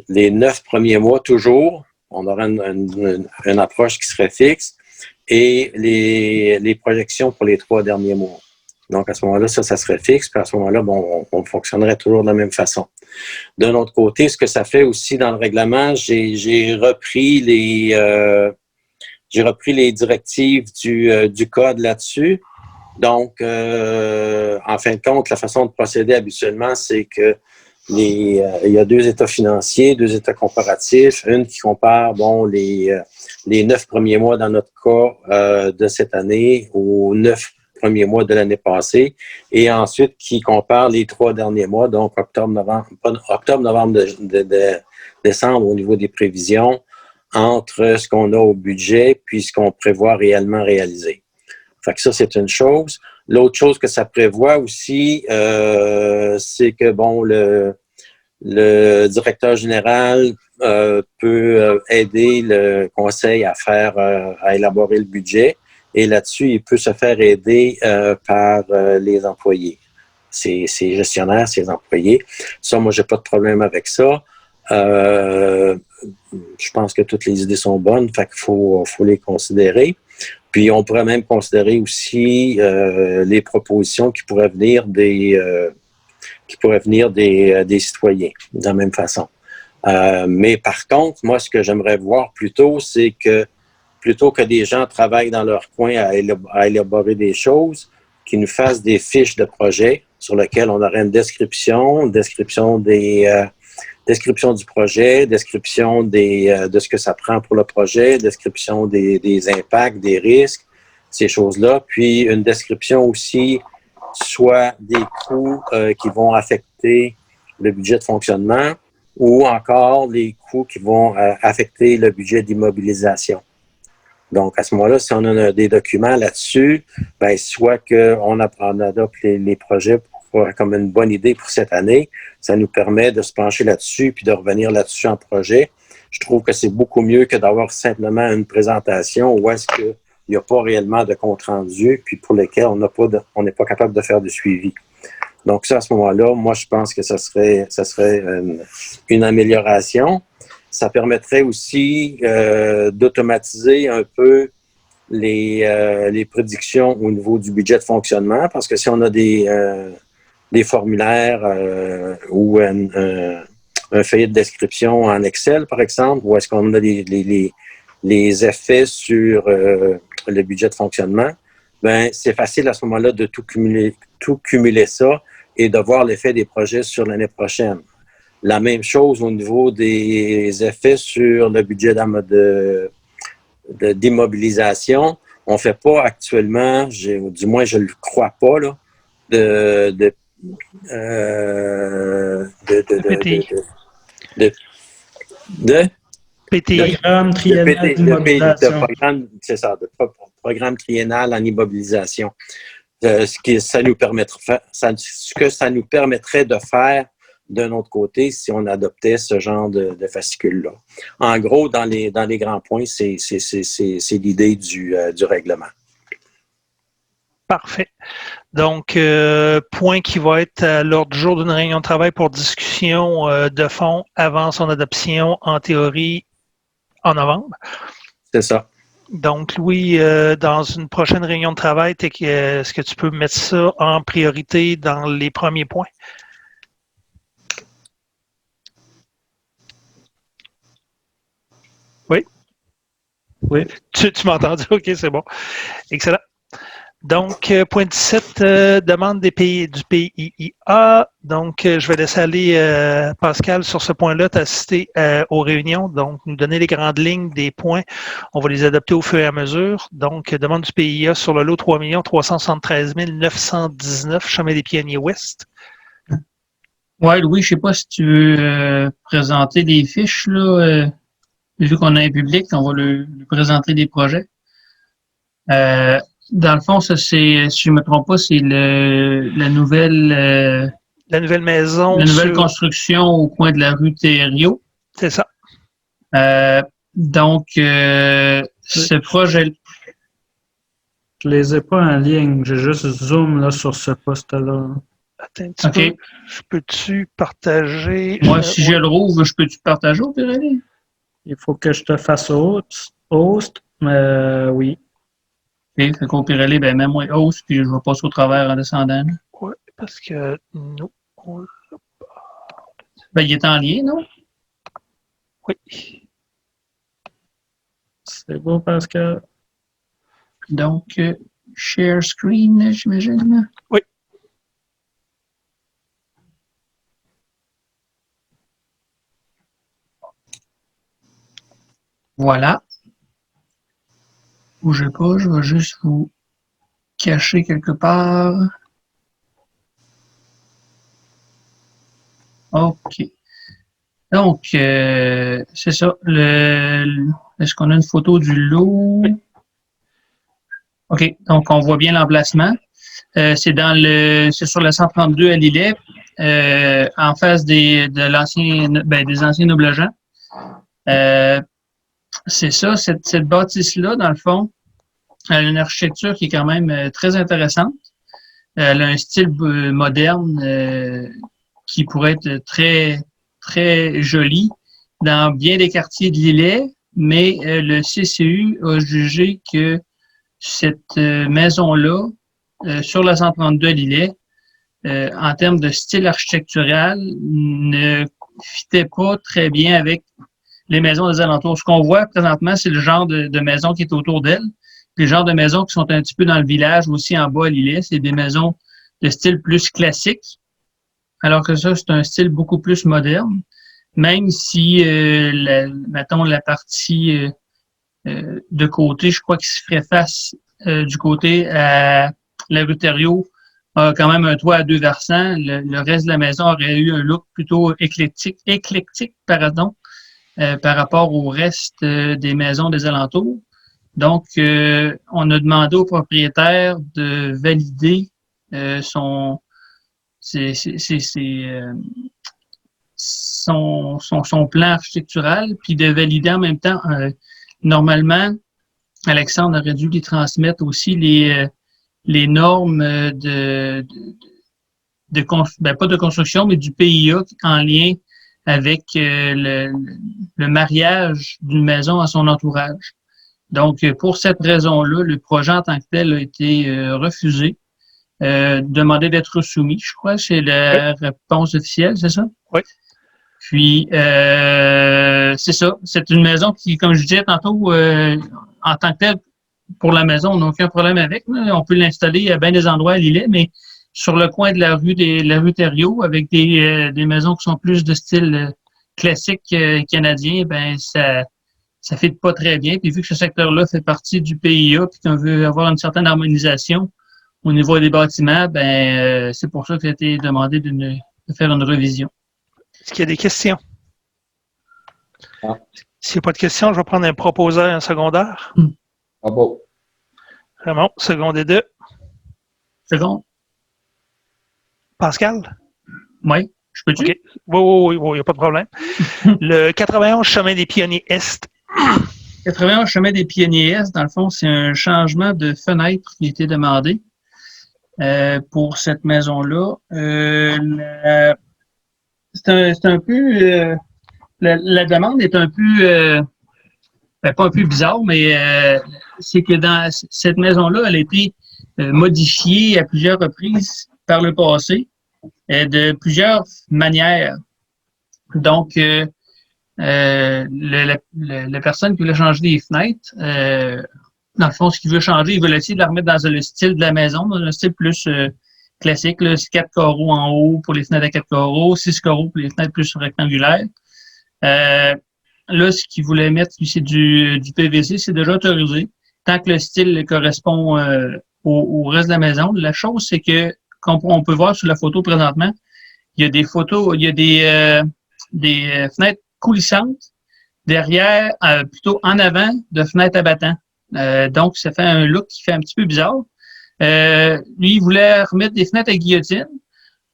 les 9 premiers mois toujours. On aurait une approche qui serait fixe et les projections pour les 3 derniers mois. Donc, à ce moment-là, ça serait fixe. Puis à ce moment-là, on fonctionnerait toujours de la même façon. D'un autre côté, ce que ça fait aussi dans le règlement, j'ai repris les directives du code là-dessus. Donc, en fin de compte, la façon de procéder habituellement, c'est que il y a 2 états financiers, 2 états comparatifs, une qui compare les 9 premiers mois dans notre cas de cette année aux 9 premiers mois de l'année passée, et ensuite qui compare les 3 derniers mois, donc octobre, novembre, décembre au niveau des prévisions, entre ce qu'on a au budget puis ce qu'on prévoit réellement réaliser. Fait que ça, c'est une chose. L'autre chose que ça prévoit aussi, c'est que le directeur général peut aider le conseil à élaborer le budget. Et là-dessus, il peut se faire aider par les employés, ses gestionnaires, ses employés. Ça, moi, j'ai pas de problème avec ça. Je pense que toutes les idées sont bonnes, fait qu'il faut les considérer. Puis, on pourrait même considérer aussi les propositions qui pourraient venir des citoyens, de la même façon. Mais par contre, moi, ce que j'aimerais voir plutôt, c'est que plutôt que des gens travaillent dans leur coin à élaborer des choses, qu'ils nous fassent des fiches de projet sur lesquelles on aurait une description description du projet, description de ce que ça prend pour le projet, description des impacts, des risques, ces choses-là, puis une description aussi soit des coûts qui vont affecter le budget de fonctionnement ou encore les coûts qui vont affecter le budget d'immobilisation. Donc, à ce moment-là, si on a des documents là-dessus, ben soit qu'on adopte les projets comme une bonne idée pour cette année, ça nous permet de se pencher là-dessus puis de revenir là-dessus en projet. Je trouve que c'est beaucoup mieux que d'avoir simplement une présentation où est-ce qu'il n'y a pas réellement de compte-rendu puis pour lesquels on n'est pas capable de faire de suivi. Donc, ça, à ce moment-là, moi, je pense que ça serait une amélioration. Ça permettrait aussi d'automatiser un peu les prédictions au niveau du budget de fonctionnement, parce que si on a des formulaires ou un feuillet de description en Excel, par exemple, où est-ce qu'on a les effets sur le budget de fonctionnement, ben c'est facile à ce moment-là de tout cumuler ça et de voir l'effet des projets sur l'année prochaine. La même chose au niveau des effets sur le budget d'immobilisation. On ne fait pas actuellement, du moins je ne le crois pas, là, de PTI. Programme triennal d'immobilisation. C'est ça, de programme triennal en immobilisation. Ce que ça nous permettrait de faire d'un autre côté si on adoptait ce genre de fascicule-là. En gros, dans les grands points, c'est l'idée du règlement. Parfait. Donc, point qui va être à l'ordre du jour d'une réunion de travail pour discussion de fond avant son adoption en théorie en novembre. C'est ça. Donc, Louis, dans une prochaine réunion de travail, est-ce que tu peux mettre ça en priorité dans les premiers points? Oui? Oui. Tu m'as entendu? OK, c'est bon. Excellent. Donc, point 17, demande du PIA. Donc, je vais laisser aller Pascal sur ce point-là, t'assister aux réunions, donc nous donner les grandes lignes des points. On va les adopter au fur et à mesure. Donc, demande du PIA sur le lot 3 373 919, chemin des Pionniers Ouest. Oui, Louis, je ne sais pas si tu veux présenter des fiches, là. Vu qu'on a un public, on va lui présenter des projets. Dans le fond, ça c'est, si je ne me trompe pas, c'est la nouvelle maison. La nouvelle construction au coin de la rue Thériault. C'est ça. Donc, ce projet. Je les ai pas en ligne, j'ai juste zoom là, sur ce poste-là. Attends un petit peu. Je peux-tu partager? Moi, si je le rouvre, je peux-tu partager au Pirelli? Il faut que je te fasse host, mais oui. OK, fait qu'au Pirelli, ben même moi host, puis je vais passer au travers en descendant. Oui, parce que nous, on l'a pas. Ben, il est en lien, non? Oui. C'est beau, Pascal. Donc, share screen, j'imagine. Oui. Voilà. Bougez pas, je vais juste vous cacher quelque part. OK. Donc, c'est ça. Est-ce qu'on a une photo du lot? OK. Donc, on voit bien l'emplacement. C'est sur le 132 à Lillet, en face des anciens nobles-agents. C'est ça, cette bâtisse-là, dans le fond, elle a une architecture qui est quand même très intéressante. Elle a un style moderne qui pourrait être très, très joli dans bien des quartiers de Lillet, mais le CCU a jugé que cette maison-là, sur la 132 à Lillet, en termes de style architectural, ne fitait pas très bien avec les maisons des alentours. Ce qu'on voit présentement, c'est le genre de maisons qui est autour d'elle. Les genres de maisons qui sont un petit peu dans le village, aussi en bas à l'îlet, c'est des maisons de style plus classique, alors que ça, c'est un style beaucoup plus moderne. Même si, mettons, la partie de côté, je crois qu'il se ferait face du côté à la rue Thériault, a quand même un toit à 2 versants. Le reste de la maison aurait eu un look plutôt éclectique par rapport au reste des maisons des alentours. Donc, on a demandé au propriétaire de valider son plan architectural, puis de valider en même temps, normalement, Alexandre aurait dû lui transmettre aussi les normes pas de construction, mais du PIA en lien avec le mariage d'une maison à son entourage. Donc, pour cette raison-là, le projet en tant que tel a été refusé, demandé d'être soumis, je crois, c'est la réponse officielle, c'est ça? Oui. Puis, c'est ça. C'est une maison qui, comme je disais tantôt, en tant que telle, pour la maison, on n'a aucun problème avec. On peut l'installer à bien des endroits à l'îlet, mais sur le coin de la rue Thériault, avec des maisons qui sont plus de style classique canadien, ben ça fait pas très bien. Puis vu que ce secteur-là fait partie du PIA, puis qu'on veut avoir une certaine harmonisation au niveau des bâtiments, ben c'est pour ça que ça a été demandé de faire une révision. Est-ce qu'il y a des questions? Ah. S'il n'y a pas de questions, je vais prendre un proposeur et un secondaire. Bravo. Raymond, secondaire 2. Second? Pascal? Oui. Je peux-tu? OK. Oui, il n'y a pas de problème. Le 91 chemin des Pionniers Est. 91 chemin des Pionniers Est, dans le fond, c'est un changement de fenêtre qui a été demandé pour cette maison-là. C'est un peu... la demande est un peu... pas un peu bizarre, mais c'est que dans cette maison-là, elle a été modifiée à plusieurs reprises par le passé, de plusieurs manières. Donc, la personne qui voulait changer les fenêtres, dans le fond, ce qu'il veut changer, il veut essayer de la remettre dans le style de la maison, dans un style plus classique, là, 4 carreaux en haut pour les fenêtres à 4 carreaux, 6 carreaux pour les fenêtres plus rectangulaires. Là, ce qu'il voulait mettre, c'est du PVC, c'est déjà autorisé, tant que le style correspond au reste de la maison. La chose, c'est que, comme on peut voir sur la photo présentement, il y a des photos, il y a des fenêtres coulissantes derrière, plutôt en avant de fenêtres abattantes. Donc, ça fait un look qui fait un petit peu bizarre. Lui, il voulait remettre des fenêtres à guillotine.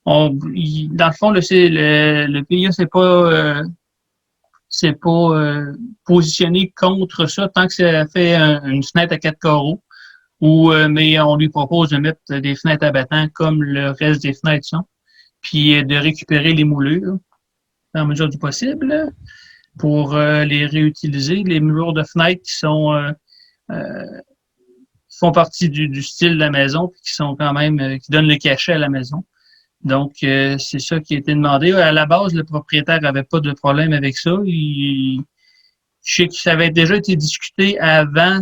Dans le fond, le PIA, c'est pas positionné contre ça tant que ça fait une fenêtre à 4 carreaux. Mais on lui propose de mettre des fenêtres abattantes comme le reste des fenêtres sont, puis de récupérer les moulures dans la mesure du possible pour les réutiliser. Les moulures de fenêtres qui font partie du style de la maison, puis qui sont quand même qui donnent le cachet à la maison. Donc, c'est ça qui a été demandé. À la base, le propriétaire n'avait pas de problème avec ça. Je sais que ça avait déjà été discuté avant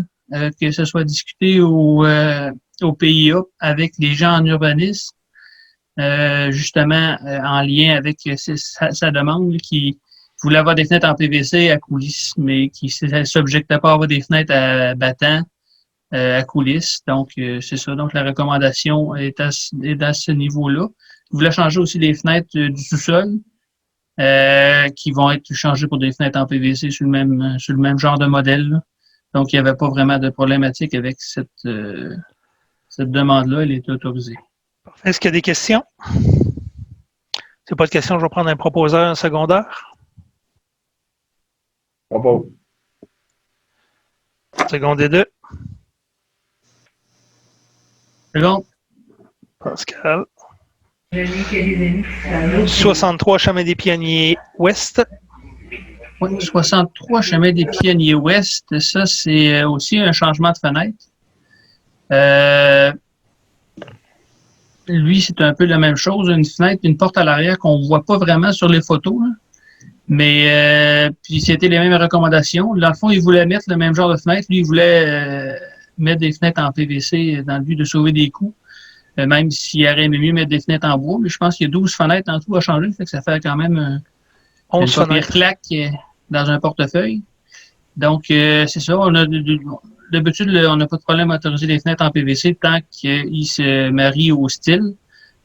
que ce soit discuté au PIA avec les gens en urbanisme, justement en lien avec sa demande, qui voulait avoir des fenêtres en PVC à coulisses, mais qui ne s'objectait pas à avoir des fenêtres à battants à coulisses. Donc, c'est ça. Donc, la recommandation est à ce niveau-là. Il voulait changer aussi les fenêtres du sous-sol, qui vont être changées pour des fenêtres en PVC sur le même genre de modèle, là. Donc, il n'y avait pas vraiment de problématique avec cette demande-là. Elle est autorisée. Est-ce qu'il y a des questions? Si il n'y a pas de questions, je vais prendre un proposeur, un secondaire. Bravo. Secondaire 2. Second. Pascal. 63 chemin des Pionniers Ouest. Oui, 63 chemin des Pionniers Ouest, ça, c'est aussi un changement de fenêtre. Lui, c'est un peu la même chose, une fenêtre, une porte à l'arrière qu'on ne voit pas vraiment sur les photos, hein. Mais puis c'était les mêmes recommandations. Dans le fond, il voulait mettre le même genre de fenêtre. Lui, il voulait mettre des fenêtres en PVC dans le but de sauver des coûts. Même s'il aurait aimé mieux mettre des fenêtres en bois. Mais je pense qu'il y a 12 fenêtres en tout à changer. Fait que ça fait quand même une 11 première fenêtres. claque dans un portefeuille. Donc, c'est ça. D'habitude, on n'a pas de problème à autoriser les fenêtres en PVC tant qu'ils se marient au style.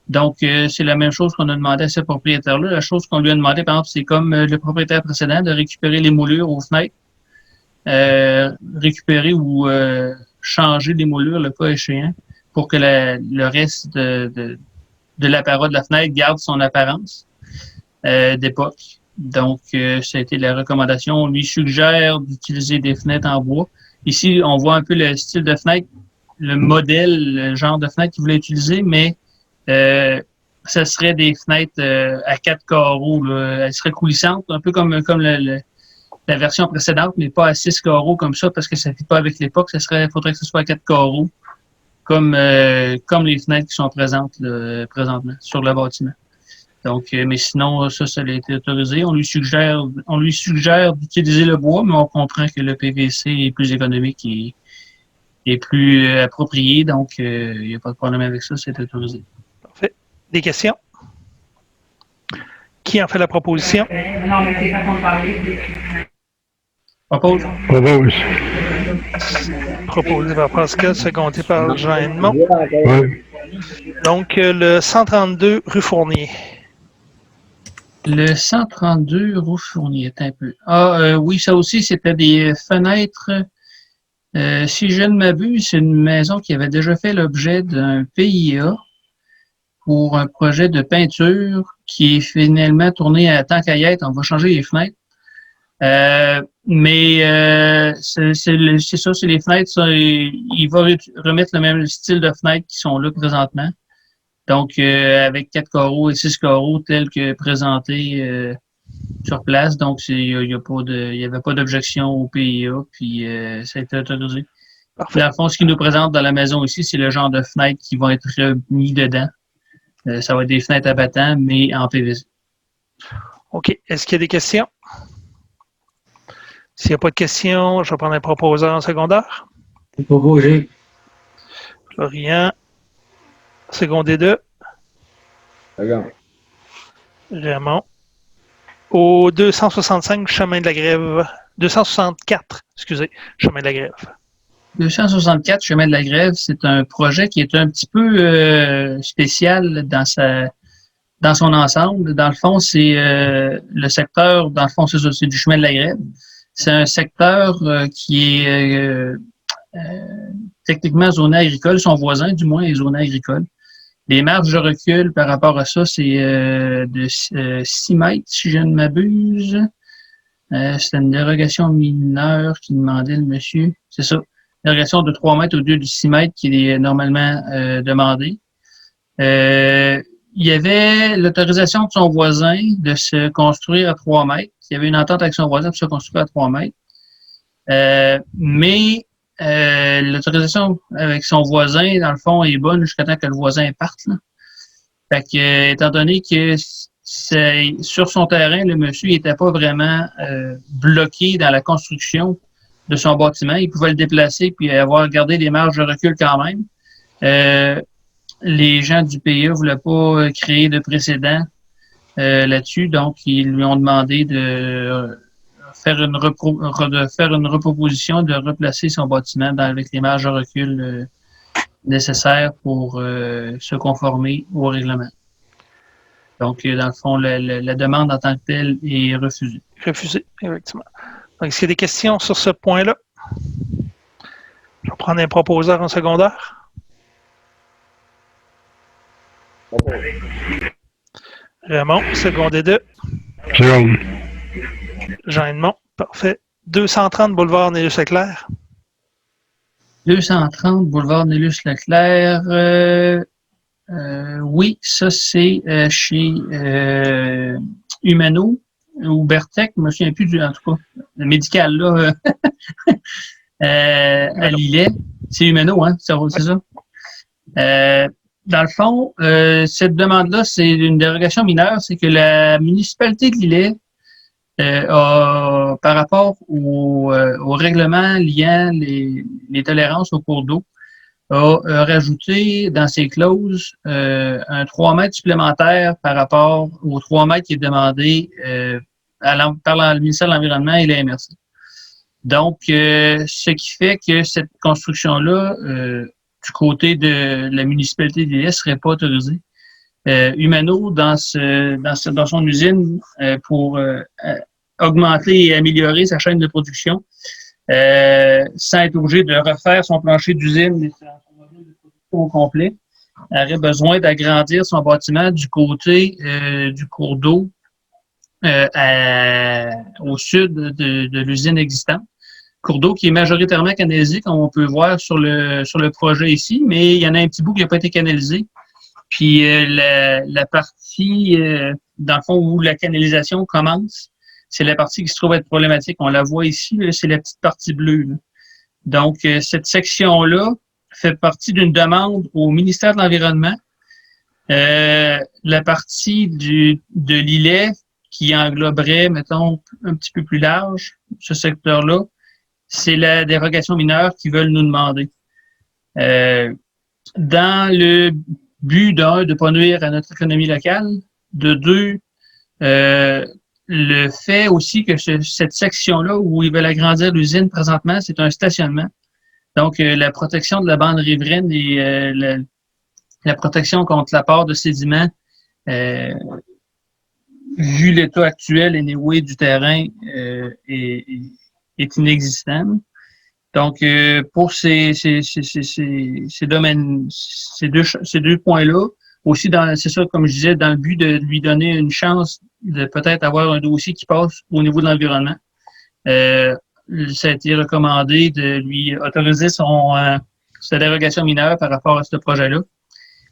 Donc, c'est la même chose qu'on a demandé à ce propriétaire-là. La chose qu'on lui a demandé, par exemple, c'est comme le propriétaire précédent, de récupérer les moulures aux fenêtres, récupérer ou changer les moulures le cas échéant pour que le reste de l'apparat de la fenêtre garde son apparence d'époque. Donc, ça a été la recommandation. On lui suggère d'utiliser des fenêtres en bois. Ici, on voit un peu le style de fenêtre, le modèle, le genre de fenêtre qu'il voulait utiliser, mais ce serait des fenêtres à 4 carreaux. Là. Elles seraient coulissantes, un peu comme la version précédente, mais pas à 6 carreaux comme ça, parce que ça ne fit pas avec l'époque. Faudrait que ce soit à 4 carreaux, comme les fenêtres qui sont présentes présentement sur le bâtiment. Donc, mais sinon, ça a été autorisé. On lui suggère d'utiliser le bois, mais on comprend que le PVC est plus économique et plus approprié, donc il n'y a pas de problème avec ça, c'est autorisé. Parfait. Des questions? Qui en fait la proposition? Non, mais c'est façon de parler. Propose. Propose. Proposé par Pascal, secondé par Jean Edmond. Ouais. Donc, le 132 rue Fournier. Le 132 rue Fournier, un peu. Oui, ça aussi, c'était des fenêtres. Si je ne m'abuse, c'est une maison qui avait déjà fait l'objet d'un PIA pour un projet de peinture qui est finalement tourné à tant qu'à y être, on va changer les fenêtres. Mais c'est ça, c'est les fenêtres. Il va remettre le même style de fenêtres qui sont là présentement. Donc, avec 4 carreaux et 6 carreaux tels que présentés sur place. Donc, il y avait pas d'objection au PIA, puis ça a été autorisé. Parfait. Dans le fond, ce qu'ils nous présentent dans la maison ici, c'est le genre de fenêtres qui vont être mis dedans. Ça va être des fenêtres à battants, mais en PVC. OK. Est-ce qu'il y a des questions? S'il n'y a pas de questions, je vais prendre un proposeur en secondaire. Proposé. Florian. Secondé 2. Regarde. Raymond. Au 265, chemin de la Grève. 264, excusez, chemin de la Grève. 264, chemin de la Grève, c'est un projet qui est un petit peu spécial dans son ensemble. Dans le fond, c'est le secteur, dans le fond, c'est du chemin de la Grève. C'est un secteur qui est techniquement zoné agricole. Son voisin, du moins, est zoné agricole. Les marges de recul par rapport à ça, c'est de 6 mètres, si je ne m'abuse. C'était une dérogation mineure qui demandait le monsieur. C'est ça. Dérogation de 3 mètres au lieu de 6 mètres qui est normalement demandée. Il y avait l'autorisation de son voisin de se construire à 3 mètres. Il y avait une entente avec son voisin pour se construire à 3 mètres. Mais l'autorisation avec son voisin, dans le fond, est bonne jusqu'à temps que le voisin parte. Là. Fait que, étant donné que sur son terrain, le monsieur n'était pas vraiment bloqué dans la construction de son bâtiment. Il pouvait le déplacer puis avoir gardé des marges de recul quand même. Les gens du PIA ne voulaient pas créer de précédent là-dessus, donc ils lui ont demandé de faire une reproposition, de replacer son bâtiment avec les marges de recul nécessaires pour se conformer au règlement. Donc, dans le fond, la demande en tant que telle est refusée. Refusé, effectivement. Donc, est-ce qu'il y a des questions sur ce point-là? Je vais prendre un proposeur en secondaire. Raymond, secondé 2. Seconde. Jean Edmond, parfait. 230 boulevard Nélus-Leclerc. 230 boulevard Nélus-Leclerc. Oui, ça c'est chez Humano ou Bertec, je me souviens plus en tout cas, le médical là, à Lillet. C'est Humano, hein, c'est ça? Dans le fond, cette demande-là, c'est une dérogation mineure, c'est que la municipalité de Lillet par rapport au règlement liant les tolérances au cours d'eau, a rajouté dans ses clauses un 3 mètres supplémentaire par rapport aux 3 mètres qui est demandé par le ministère de l'Environnement et la MRC. Donc, ce qui fait que cette construction-là, du côté de la municipalité d'Île ne serait pas autorisée. Humano, dans son usine, pour augmenter et améliorer sa chaîne de production, sans être obligé de refaire son plancher d'usine et son modèle de production au complet, aurait besoin d'agrandir son bâtiment du côté du cours d'eau au sud de l'usine existante. Cours d'eau qui est majoritairement canalisé, comme on peut voir sur le projet ici, mais il y en a un petit bout qui n'a pas été canalisé. Puis la partie, dans le fond, où la canalisation commence, c'est la partie qui se trouve être problématique. On la voit ici, c'est la petite partie bleue. Là. Donc, cette section-là fait partie d'une demande au ministère de l'Environnement. La partie de l'îlet qui engloberait, mettons, un petit peu plus large, ce secteur-là, c'est la dérogation mineure qu'ils veulent nous demander. Dans le but, d'un, de ne pas nuire à notre économie locale, de deux, le fait aussi que cette section-là où ils veulent agrandir l'usine présentement, c'est un stationnement. Donc, la protection de la bande riveraine et la protection contre l'apport de sédiments, vu l'état actuel anyway, du terrain, est inexistant. Donc, pour ces domaines, ces deux points-là, aussi c'est ça, comme je disais, dans le but de lui donner une chance de peut-être avoir un dossier qui passe au niveau de l'environnement. Ça a été recommandé de lui autoriser sa dérogation mineure par rapport à ce projet-là.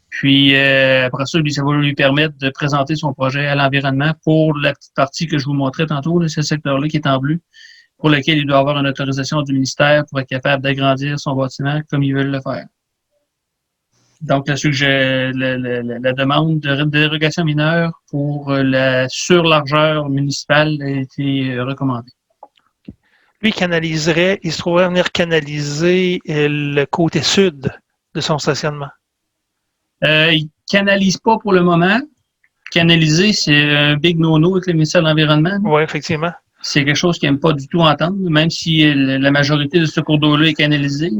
Puis, après ça, ça va lui permettre de présenter son projet à l'environnement pour la petite partie que je vous montrais tantôt, là, ce secteur-là qui est en bleu, pour lequel il doit avoir une autorisation du ministère pour être capable d'agrandir son bâtiment comme ils veulent le faire. Donc, la demande de dérogation mineure pour la surlargeur municipale a été recommandée. Lui, il se trouverait à venir canaliser le côté sud de son stationnement. Il canalise pas pour le moment. Canaliser, c'est un big no-no avec le ministère de l'Environnement. Oui, effectivement. C'est quelque chose qu'ils n'aiment pas du tout entendre, même si la majorité de ce cours d'eau-là est canalisé.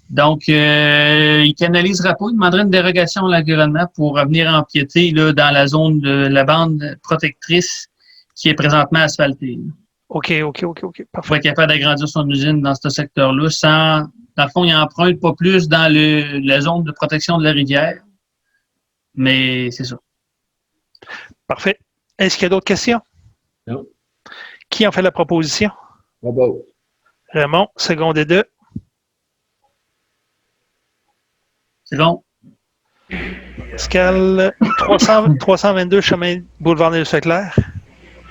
Donc, il ne canalisera pas. Il demanderait une dérogation à l'environnement pour venir empiéter là, dans la zone de la bande protectrice qui est présentement asphaltée. OK. Parfait. Pour être capable d'agrandir son usine dans ce secteur-là sans... Dans le fond, il emprunte pas plus dans la zone de protection de la rivière. Mais c'est ça. Parfait. Est-ce qu'il y a d'autres questions? Non. Qui en fait la proposition? Bravo. Raymond, secondé 2. C'est bon. Pascal, 322 chemin boulevard Nélus-Leclerc.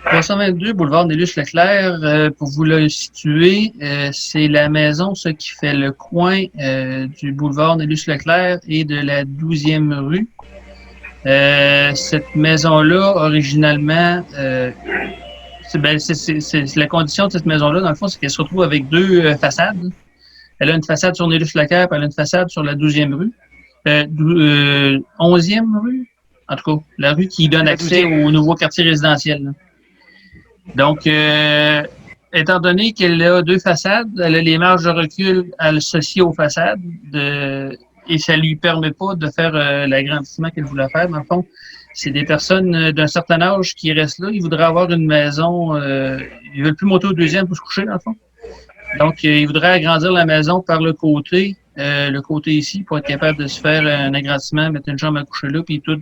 322 boulevard Nélus-Leclerc, pour vous le situer, c'est la maison qui fait le coin du boulevard Nélus-Leclerc et de la 12e rue. Cette maison-là, originalement, c'est la condition de cette maison-là, dans le fond, c'est qu'elle se retrouve avec deux façades. Elle a une façade sur Nélus-Leclerc, puis elle a une façade sur la 12e rue. 11e rue, en tout cas, la rue qui donne accès au nouveau quartier résidentiel. Là. Donc, étant donné qu'elle a deux façades, elle a les marges de recul associées aux façades et ça lui permet pas de faire l'agrandissement qu'elle voulait faire. Dans le fond, c'est des personnes d'un certain âge qui restent là. Ils voudraient avoir une maison, ils veulent plus monter au deuxième pour se coucher, dans le fond. Donc, ils voudraient agrandir la maison par le côté ici, pour être capable de se faire un agrandissement, mettre une chambre à coucher là, puis tout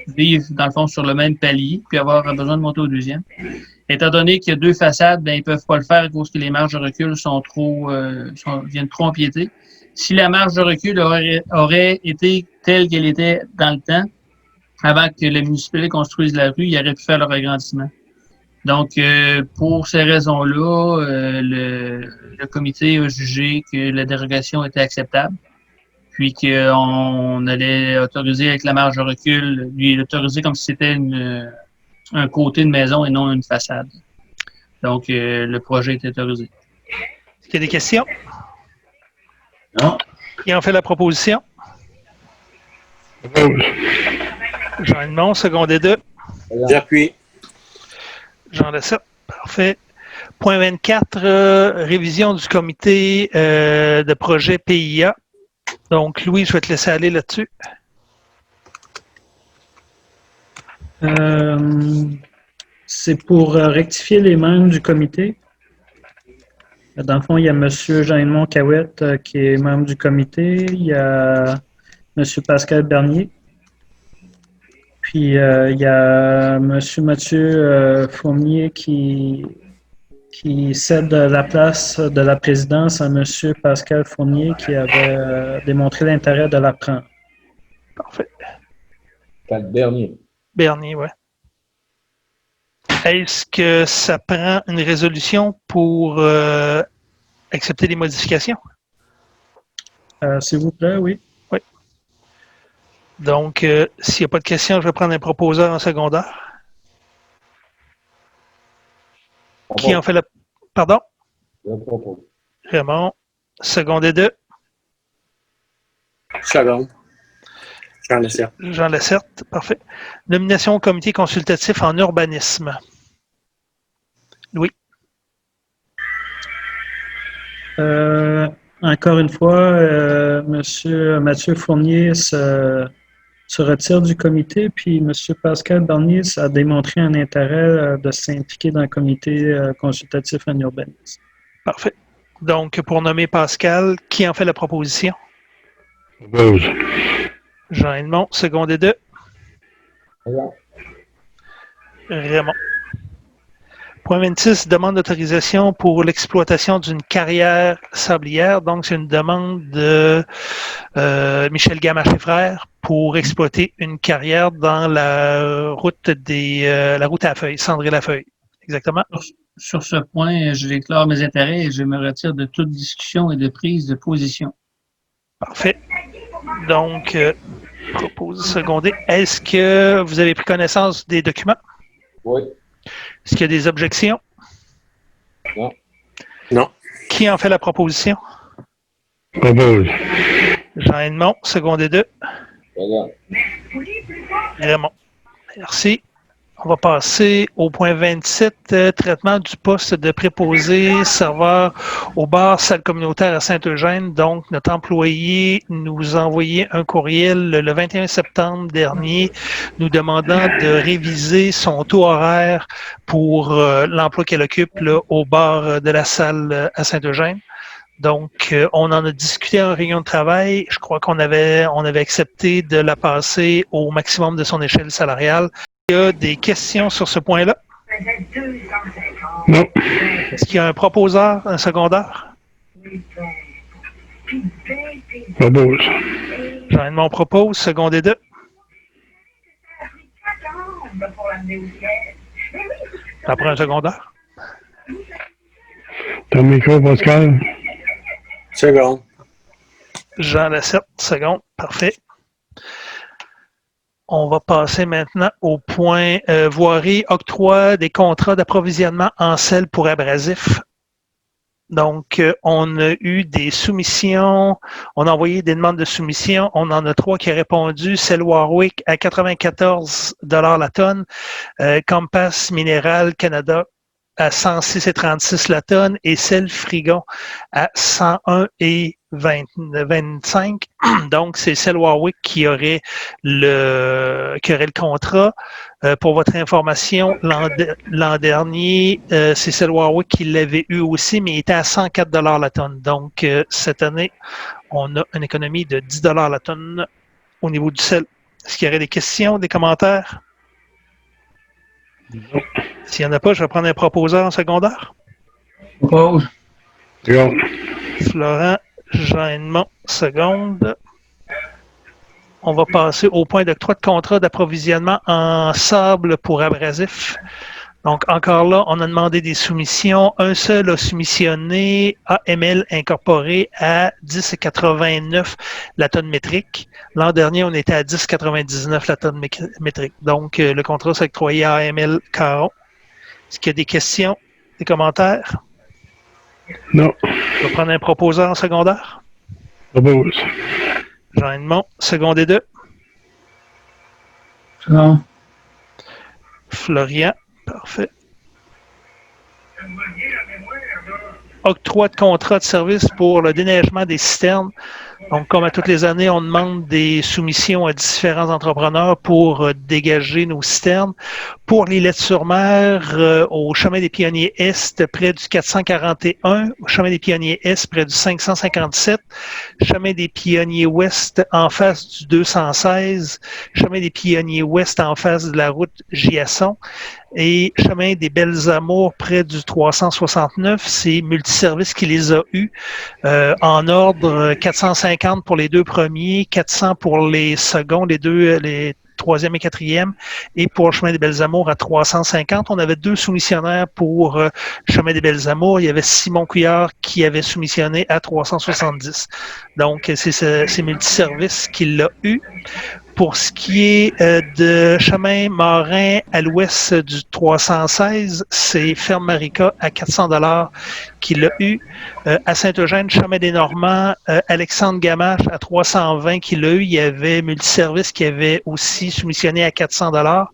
vivre, dans le fond, sur le même palier, puis avoir besoin de monter au deuxième. Étant donné qu'il y a deux façades, ben, ils peuvent pas le faire à cause que les marges de recul viennent trop empiéter. Si la marge de recul aurait été telle qu'elle était dans le temps, avant que la municipalité construise la rue, ils auraient pu faire leur agrandissement. Donc, pour ces raisons-là, le comité a jugé que la dérogation était acceptable, puis qu'on allait autoriser avec la marge de recul, lui l'autoriser comme si c'était un côté de maison et non une façade. Donc, le projet est autorisé. Est-ce qu'il y a des questions? Non. Qui en fait la proposition? Oppose. Jean Edmond, secondé 2. J'appuie. Jean Lessette, parfait. Point 24, révision du comité de projet PIA. Donc, Louis, je vais te laisser aller là-dessus. C'est pour rectifier les membres du comité. Dans le fond, il y a M. Jean-Edmond Cahouette qui est membre du comité. Il y a M. Pascal Bernier. Puis, il y a M. Mathieu Fournier qui cède la place de la présidence à M. Pascal Fournier qui avait démontré l'intérêt de la prendre. Parfait. Pas le dernier. Bernier, ouais. Est-ce que ça prend une résolution pour accepter les modifications? S'il vous plaît, oui. Oui. Donc, s'il n'y a pas de questions, je vais prendre un proposeur en secondaire. Qui en fait la... Pardon? Je propose. Raymond. Secondé 2. Seconde. Jean Lessette. Jean Lessette. Parfait. Nomination au comité consultatif en urbanisme. Louis. Encore une fois, M. Mathieu Fournier se retire du comité, puis M. Pascal Bernier a démontré un intérêt de s'impliquer dans le comité consultatif en urbanisme. Parfait. Donc, pour nommer Pascal, qui en fait la proposition? Oppose. Jean Edmond, secondé 2. Regarde. Raymond. Point 26, demande d'autorisation pour l'exploitation d'une carrière sablière. Donc, c'est une demande de Michel Gamache et frères pour exploiter une carrière dans la route la route à la Feuille, Cendré-la-Feuille. Exactement. Sur ce point, je déclare mes intérêts et je me retire de toute discussion et de prise de position. Parfait. Donc, propose secondé. Est-ce que vous avez pris connaissance des documents? Oui. Est-ce qu'il y a des objections? Non. Non. Qui en fait la proposition? Oppose. Jean Edmond, secondé 2. Regarde. Raymond. Merci. On va passer au point 27, traitement du poste de préposé serveur au bar salle communautaire à Saint-Eugène. Donc, notre employé nous a envoyé un courriel le 21 septembre dernier nous demandant de réviser son taux horaire pour l'emploi qu'elle occupe là, au bar de la salle à Saint-Eugène. Donc, on en a discuté en réunion de travail. Je crois qu'on avait accepté de la passer au maximum de son échelle salariale. Il y a des questions sur ce point-là? Non. Est-ce qu'il y a un proposeur, un secondaire? Oppose. Jean-Edmond propose, secondé 2. Ça prend un secondaire? Ton micro, Pascal. Seconde. Jean Lessette, seconde. Parfait. On va passer maintenant au point voirie, octroi des contrats d'approvisionnement en sel pour abrasifs. Donc, on a eu des soumissions, on a envoyé des demandes de soumission. On en a 3 qui ont répondu. Celle Warwick à 94 $ la tonne, Compass Minéral Canada à 106,36 la tonne et celle Frigon à 101,25. Donc, c'est celle Warwick qui aurait le contrat. Pour votre information, l'an dernier, c'est celle Warwick qui l'avait eu aussi, mais il était à 104 $ la tonne. Donc, cette année, on a une économie de 10 $ la tonne au niveau du sel. Est-ce qu'il y aurait des questions, des commentaires? Non. S'il n'y en a pas, je vais prendre un proposeur en secondaire. Propose. Regarde. Florent Jean-Edmond, seconde. On va passer au point d'octroi de contrat d'approvisionnement en sable pour abrasifs. Donc, encore là, on a demandé des soumissions. Un seul a soumissionné AML incorporé à 10,89 la tonne métrique. L'an dernier, on était à 10,99 la tonne métrique. Donc, le contrat s'est octroyé à AML Caron. Est-ce qu'il y a des questions, Des commentaires? Non. Je vais prendre un proposeur en secondaire. Propose. Jean-Edmond, secondé 2. Non. Florian, parfait. Octroi de contrat de service pour le déneigement des citernes. Donc, comme à toutes les années, on demande des soumissions à différents entrepreneurs pour dégager nos citernes. Pour l'Îlette-sur-Mer, au chemin des Pionniers Est, près du 441, au chemin des Pionniers Est, près du 557, chemin des Pionniers Ouest, en face du 216, chemin des Pionniers Ouest, en face de la route Giasson, et chemin des Belles Amours, près du 369. C'est Multiservice qui les a eus. En ordre, 450 pour les deux premiers, 400 pour les seconds, les troisième et quatrième, et pour le chemin des Belles Amours à 350. On avait deux soumissionnaires pour le chemin des Belles Amours. Il y avait Simon Couillard qui avait soumissionné à 370. Donc, c'est Multiservice qui l'a eu. Pour ce qui est de chemin Marin à l'ouest du 316, c'est Ferme Marica à 400 $ qui l'a eu. À Saint-Eugène, chemin des Normands, Alexandre Gamache à 320 qui l'a eu. Il y avait Multiservice qui avait aussi soumissionné à 400 $.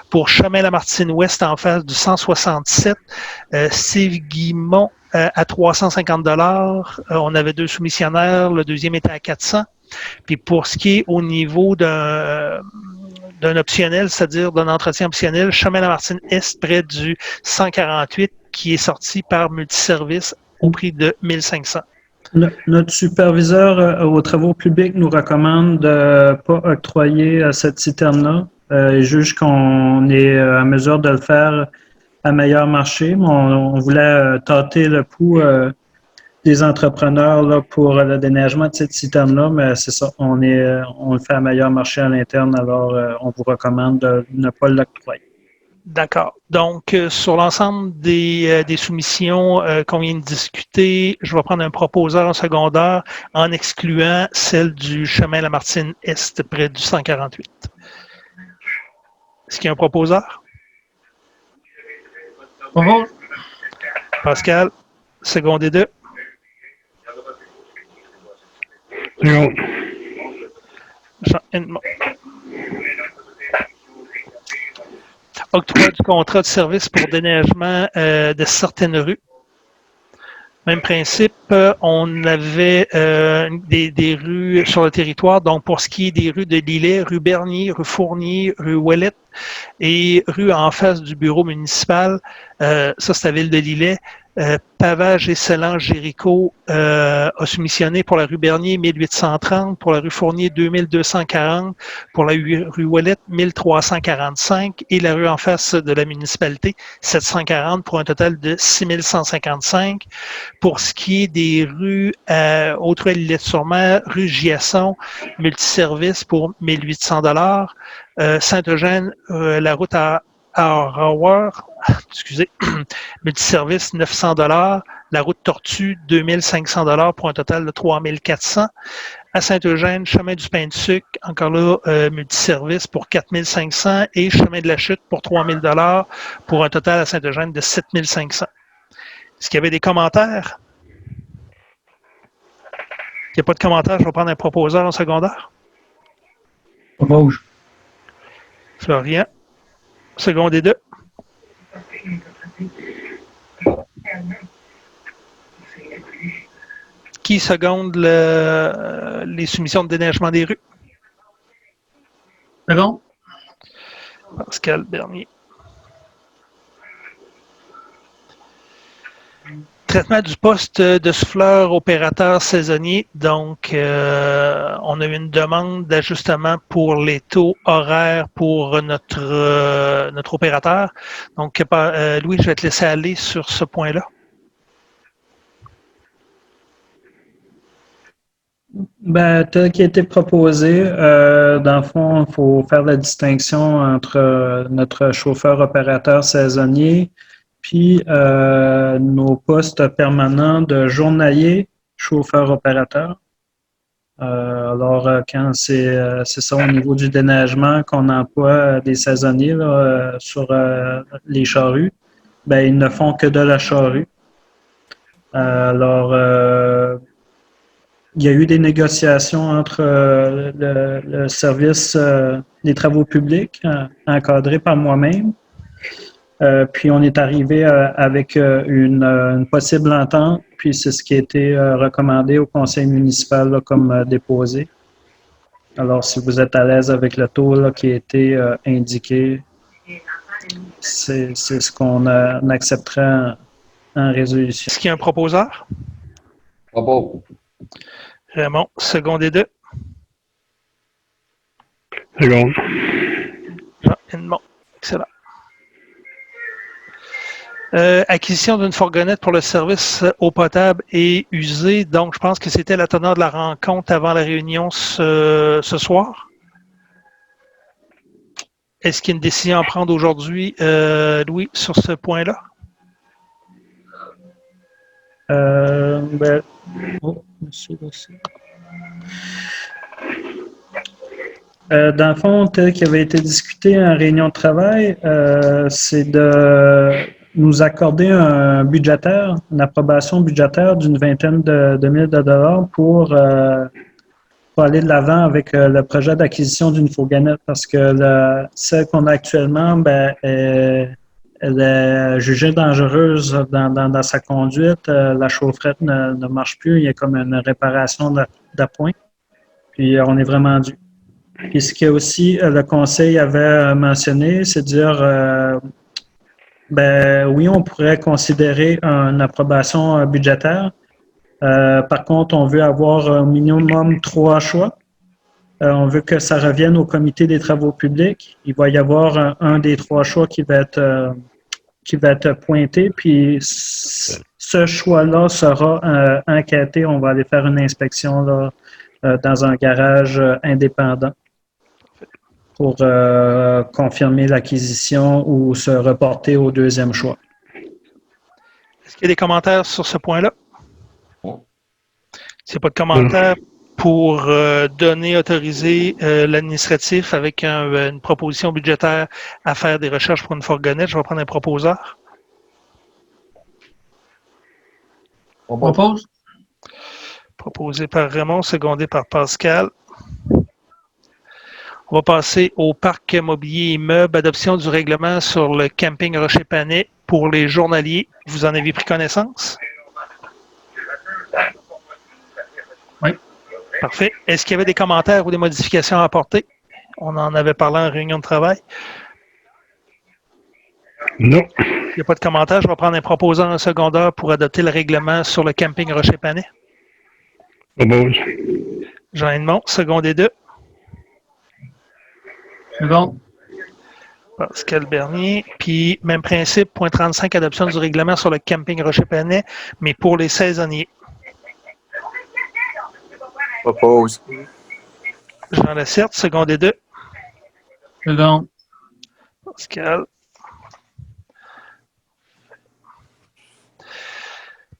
Pour chemin Lamartine-Ouest en face du 167, Steve Guimont à 350 $. On avait deux soumissionnaires, le deuxième était à 400. Puis pour ce qui est au niveau d'un optionnel, c'est-à-dire d'un entretien optionnel, chemin Lamartine Est, près du 148, qui est sorti par Multiservice au prix de 1500. Notre superviseur aux travaux publics nous recommande de ne pas octroyer cette citerne-là. Il juge qu'on est à mesure de le faire à meilleur marché, mais on voulait tâter le pouls des entrepreneurs là, pour le déneigement de cette citerne-là, mais c'est ça, on le fait à meilleur marché à l'interne, alors on vous recommande de ne pas l'octroyer. D'accord. Donc, sur l'ensemble des soumissions qu'on vient de discuter, je vais prendre un proposeur en secondaire en excluant celle du chemin Lamartine Est près du 148. Est-ce qu'il y a un proposeur? Bonjour. Pascal, secondé 2. Second. Jean-Edmond. Octroi du contrat de service pour déneigement de certaines rues. Même principe, on avait des rues sur le territoire. Donc, pour ce qui est des rues de Lillet, rue Bernier, rue Fournier, rue Ouellette et rue en face du bureau municipal, ça c'est la ville de Lillet. Pavage et Selange-Jéricho a soumissionné pour la rue Bernier 1830, pour la rue Fournier 2240, pour la rue Ouellette 1345 et la rue en face de la municipalité 740 pour un total de 6155. Pour ce qui est des rues Autreuil-Lillet-sur-Mer, rue Giasson, Multiservice pour 1800 $. Saint-Eugène, la route à Hauer, excusez, Multiservice 900 $. La route Tortue 2500 $ pour un total de 3400. À Saint-Eugène, chemin du Pain de Sucre, encore là, Multiservice pour 4500 et chemin de la Chute pour 3000 $ pour un total à Saint-Eugène de 7500. Est-ce qu'il y avait des commentaires? Il n'y a pas de commentaires, je vais prendre un proposeur en secondaire. Propose. Florian, secondé 2. Qui seconde les soumissions de déneigement des rues? Second. Pascal Bernier. Traitement du poste de souffleur opérateur saisonnier. Donc, on a eu une demande d'ajustement pour les taux horaires pour notre opérateur. Donc, Louis, je vais te laisser aller sur ce point-là. Ben, tel qui a été proposé, dans le fond, il faut faire la distinction entre notre chauffeur opérateur saisonnier puis nos postes permanents de journalier chauffeur opérateur. Alors, quand c'est ça au niveau du déneigement qu'on emploie des saisonniers là, sur les charrues, ben, ils ne font que de la charrue. Alors, il y a eu des négociations entre le service des travaux publics, encadré par moi-même. Puis on est arrivé avec une possible entente, puis c'est ce qui a été recommandé au conseil municipal là, comme déposé. Alors, si vous êtes à l'aise avec le taux là, qui a été indiqué, c'est ce qu'on accepterait en résolution. Est-ce qu'il y a un proposeur? Propose. Raymond, secondé deux. Seconde. Jean Edmond. Excellent. Acquisition d'une fourgonnette pour le service eau potable et usée. Donc, je pense que c'était la teneur de la rencontre avant la réunion ce soir. Est-ce qu'il y a une décision à prendre aujourd'hui, Louis, sur ce point-là? Ben, oh, monsieur Rosset. Dans le fond, tel qu'il avait été discuté en réunion de travail, c'est de nous accorder un budgétaire, une approbation budgétaire d'une vingtaine de mille de dollars pour aller de l'avant avec le projet d'acquisition d'une fourgonnette parce que celle qu'on a actuellement, ben, elle est jugée dangereuse dans sa conduite. La chaufferette ne marche plus. Il y a comme une réparation d'appoint. Puis on est vraiment dû. Puis ce que aussi le conseil avait mentionné, c'est de dire ben oui, on pourrait considérer une approbation budgétaire. Par contre, on veut avoir un minimum 3 choix. On veut que ça revienne au comité des travaux publics. Il va y avoir un des 3 choix qui va être pointé. Puis ce choix-là sera enquêté. On va aller faire une inspection là, dans un garage indépendant pour confirmer l'acquisition ou se reporter au deuxième choix. Est-ce qu'il y a des commentaires sur ce point-là? Non. S'il n'y a pas de commentaires pour autoriser l'administratif avec une proposition budgétaire à faire des recherches pour une fourgonnette, je vais prendre un proposeur. Propose. Proposé par Raymond, secondé par Pascal. On va passer au parc mobilier immeuble, adoption du règlement sur le camping Rocher-Panet pour les journaliers. Vous en avez pris connaissance? Oui. Parfait. Est-ce qu'il y avait des commentaires ou des modifications à apporter? On en avait parlé en réunion de travail. Non. Il n'y a pas de commentaires. Je vais prendre un proposant en secondaire pour adopter le règlement sur le camping Rocher-Panet. Propose. Jean Edmond, secondé deux. Second. Pascal Bernier. Puis, même principe, point 35, adoption du règlement sur le camping Rocher-Panet, mais pour les saisonniers. Propose. Jean Lacerte, secondé deux. Second. Pascal.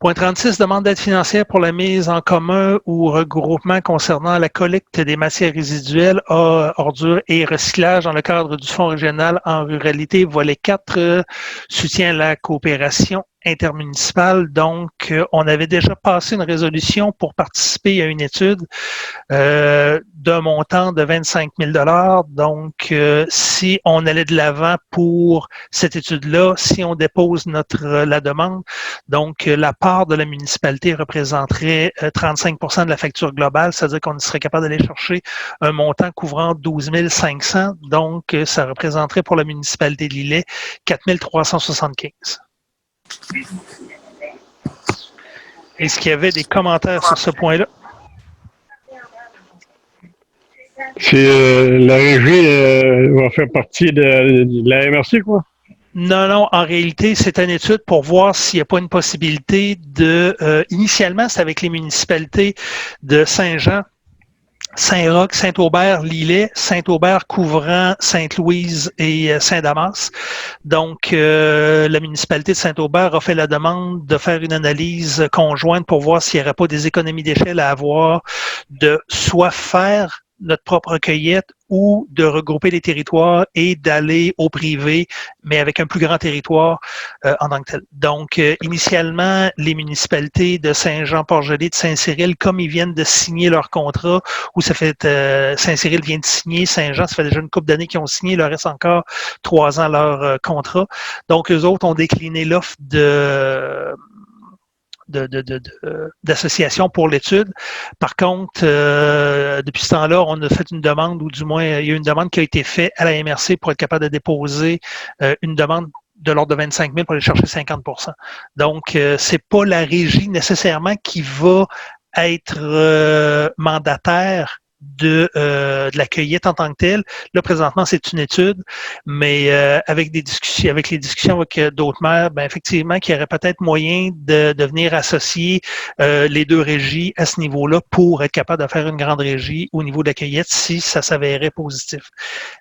Point 36, demande d'aide financière pour la mise en commun ou regroupement concernant la collecte des matières résiduelles, ordures et recyclage dans le cadre du Fonds régional en ruralité. Volet 4, soutien à la coopération intermunicipale. Donc, on avait déjà passé une résolution pour participer à une étude d'un montant de 25 000 $. Donc, si on allait de l'avant pour cette étude-là, si on dépose la demande, donc la part de la municipalité représenterait 35 % de la facture globale, c'est-à-dire qu'on serait capable d'aller chercher un montant couvrant 12 500. Donc, ça représenterait pour la municipalité de Lillet 4 375. Est-ce qu'il y avait des commentaires sur ce point-là? C'est la régie va faire partie de la MRC, quoi. Non, en réalité, c'est une étude pour voir s'il n'y a pas une possibilité de... initialement, c'est avec les municipalités de Saint-Jean, Saint-Roch, Saint-Aubert, Lillet, Saint-Aubert couvrant Sainte-Louise et Saint-Damas. Donc, la municipalité de Saint-Aubert a fait la demande de faire une analyse conjointe pour voir s'il n'y aurait pas des économies d'échelle à avoir, de soit faire notre propre cueillette ou de regrouper les territoires et d'aller au privé, mais avec un plus grand territoire en tant que tel. Donc, initialement, les municipalités de Saint-Jean-Port-Joli, de Saint-Cyril, comme ils viennent de signer leur contrat, ou ça fait Saint-Cyril vient de signer, Saint-Jean, ça fait déjà une couple d'années qu'ils ont signé, il leur reste encore 3 ans leur contrat. Donc, eux autres ont décliné l'offre d'association pour l'étude. Par contre, depuis ce temps-là, on a fait une demande, ou du moins, il y a une demande qui a été faite à la MRC pour être capable de déposer une demande de l'ordre de 25 000 pour aller chercher 50 %. Donc, c'est pas la régie nécessairement qui va être mandataire de la cueillette en tant que telle. Là, présentement, c'est une étude, mais avec les discussions avec d'autres maires, ben effectivement, qu'il y aurait peut-être moyen de venir associer les deux régies à ce niveau-là pour être capable de faire une grande régie au niveau de la cueillette si ça s'avérait positif.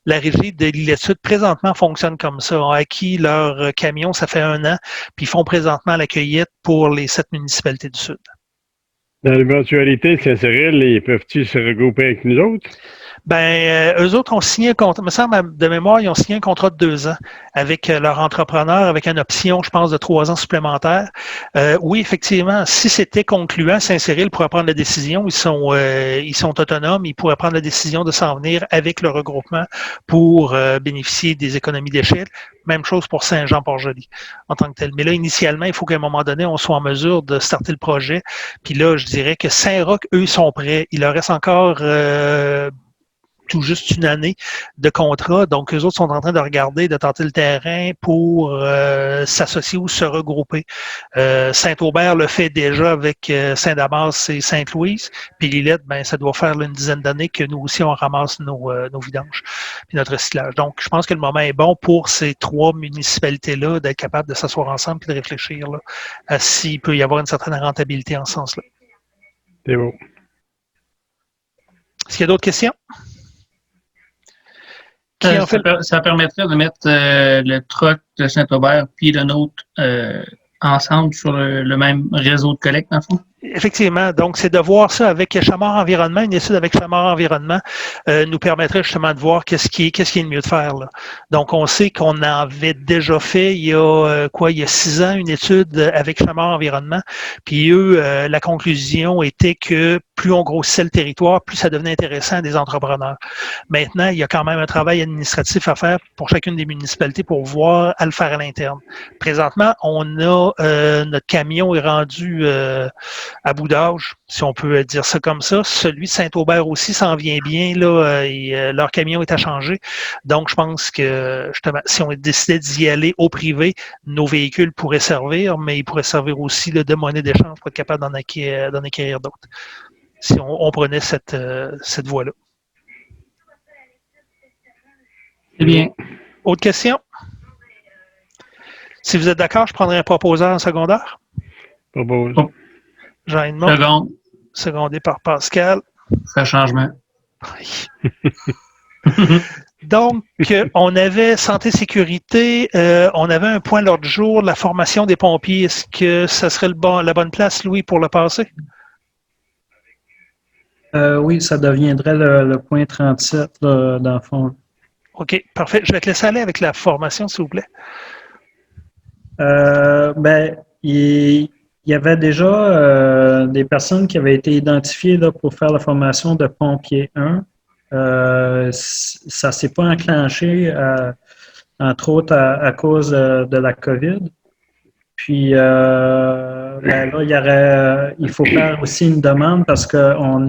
La régie de l'île-étude, présentement, fonctionne comme ça. Ils ont acquis leur camion, ça fait 1 an, puis ils font présentement la cueillette pour les 7 municipalités du Sud. Dans l'éventualité, Saint-Cyril, ils peuvent-ils se regrouper avec nous autres? Ben, eux autres ont signé un contrat, me semble de mémoire, ils ont signé un contrat de 2 ans avec leur entrepreneur, avec une option, je pense, de 3 ans supplémentaires. Oui, effectivement, si c'était concluant, Saint-Cyril pourrait prendre la décision, ils sont autonomes, ils pourraient prendre la décision de s'en venir avec le regroupement pour bénéficier des économies d'échelle. Même chose pour Saint-Jean-Port-Joli en tant que tel. Mais là, initialement, il faut qu'à un moment donné, on soit en mesure de starter le projet. Puis là, je dirais que Saint-Roch, eux, ils sont prêts. Il leur reste encore tout juste 1 année de contrat. Donc, eux autres sont en train de regarder, de tenter le terrain pour s'associer ou se regrouper. Saint-Aubert le fait déjà avec Saint-Damas et Sainte-Louise. Puis Lillette, ben, ça doit faire là, une dizaine d'années que nous aussi, on ramasse nos vidanges puis notre recyclage. Donc, je pense que le moment est bon pour ces 3 municipalités-là d'être capables de s'asseoir ensemble et de réfléchir là, à s'il peut y avoir une certaine rentabilité en ce sens-là. C'est bon. Est-ce qu'il y a d'autres questions? Ça permettrait de mettre le truck de Saint-Aubert puis le nôtre ensemble sur le même réseau de collecte, dans le fond? Effectivement. Donc, c'est de voir ça avec Chamard Environnement. Une étude avec Chamard Environnement nous permettrait justement de voir qu'est-ce qui est le mieux de faire, là. Donc, on sait qu'on avait déjà fait il y a 6 ans, une étude avec Chamard Environnement. Puis eux, la conclusion était que plus on grossissait le territoire, plus ça devenait intéressant à des entrepreneurs. Maintenant, il y a quand même un travail administratif à faire pour chacune des municipalités pour voir à le faire à l'interne. Présentement, on a notre camion est rendu à bout d'âge, si on peut dire ça comme ça. Celui de Saint-Aubert aussi s'en vient bien, là, et leur camion est à changer. Donc, je pense que justement, si on décidait d'y aller au privé, nos véhicules pourraient servir, mais ils pourraient servir aussi là, de monnaie d'échange pour être capable d'en acquérir d'autres. Si on prenait cette voie-là. C'est bien. Autre question? Si vous êtes d'accord, je prendrai un proposeur en secondaire. Propose. Oh. Jean Edmond, Seconde, secondé par Pascal. ça changement. Donc, on avait santé-sécurité, on avait un point l'autre jour, la formation des pompiers. Est-ce que ça serait la bonne place, Louis, pour le passer? Oui, ça deviendrait le point 37, là, dans le fond. OK, parfait. Je vais te laisser aller avec la formation, s'il vous plaît. Il y avait déjà des personnes qui avaient été identifiées là, pour faire la formation de pompier 1. Ça ne s'est pas enclenché, entre autres à cause de la COVID. Puis là, il faut faire aussi une demande parce qu'on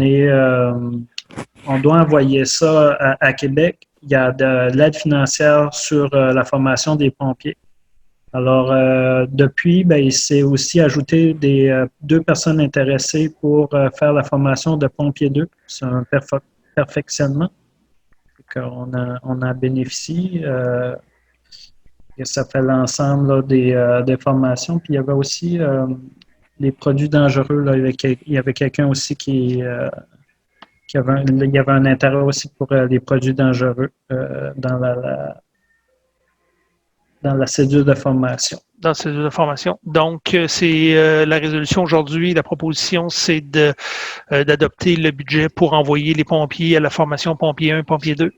doit envoyer ça à Québec. Il y a de l'aide financière sur la formation des pompiers. Alors, depuis, il s'est aussi ajouté 2 personnes intéressées pour faire la formation de pompier 2. C'est un perfectionnement. On en bénéficie. Et ça fait l'ensemble là, des formations. Puis il y avait aussi les produits dangereux. Là, il y avait quelqu'un aussi qui avait un intérêt aussi pour les produits dangereux dans dans la cédule de formation. Dans ces deux formations. Donc, c'est la résolution aujourd'hui, la proposition, c'est d'adopter le budget pour envoyer les pompiers à la formation pompier 1, pompier 2,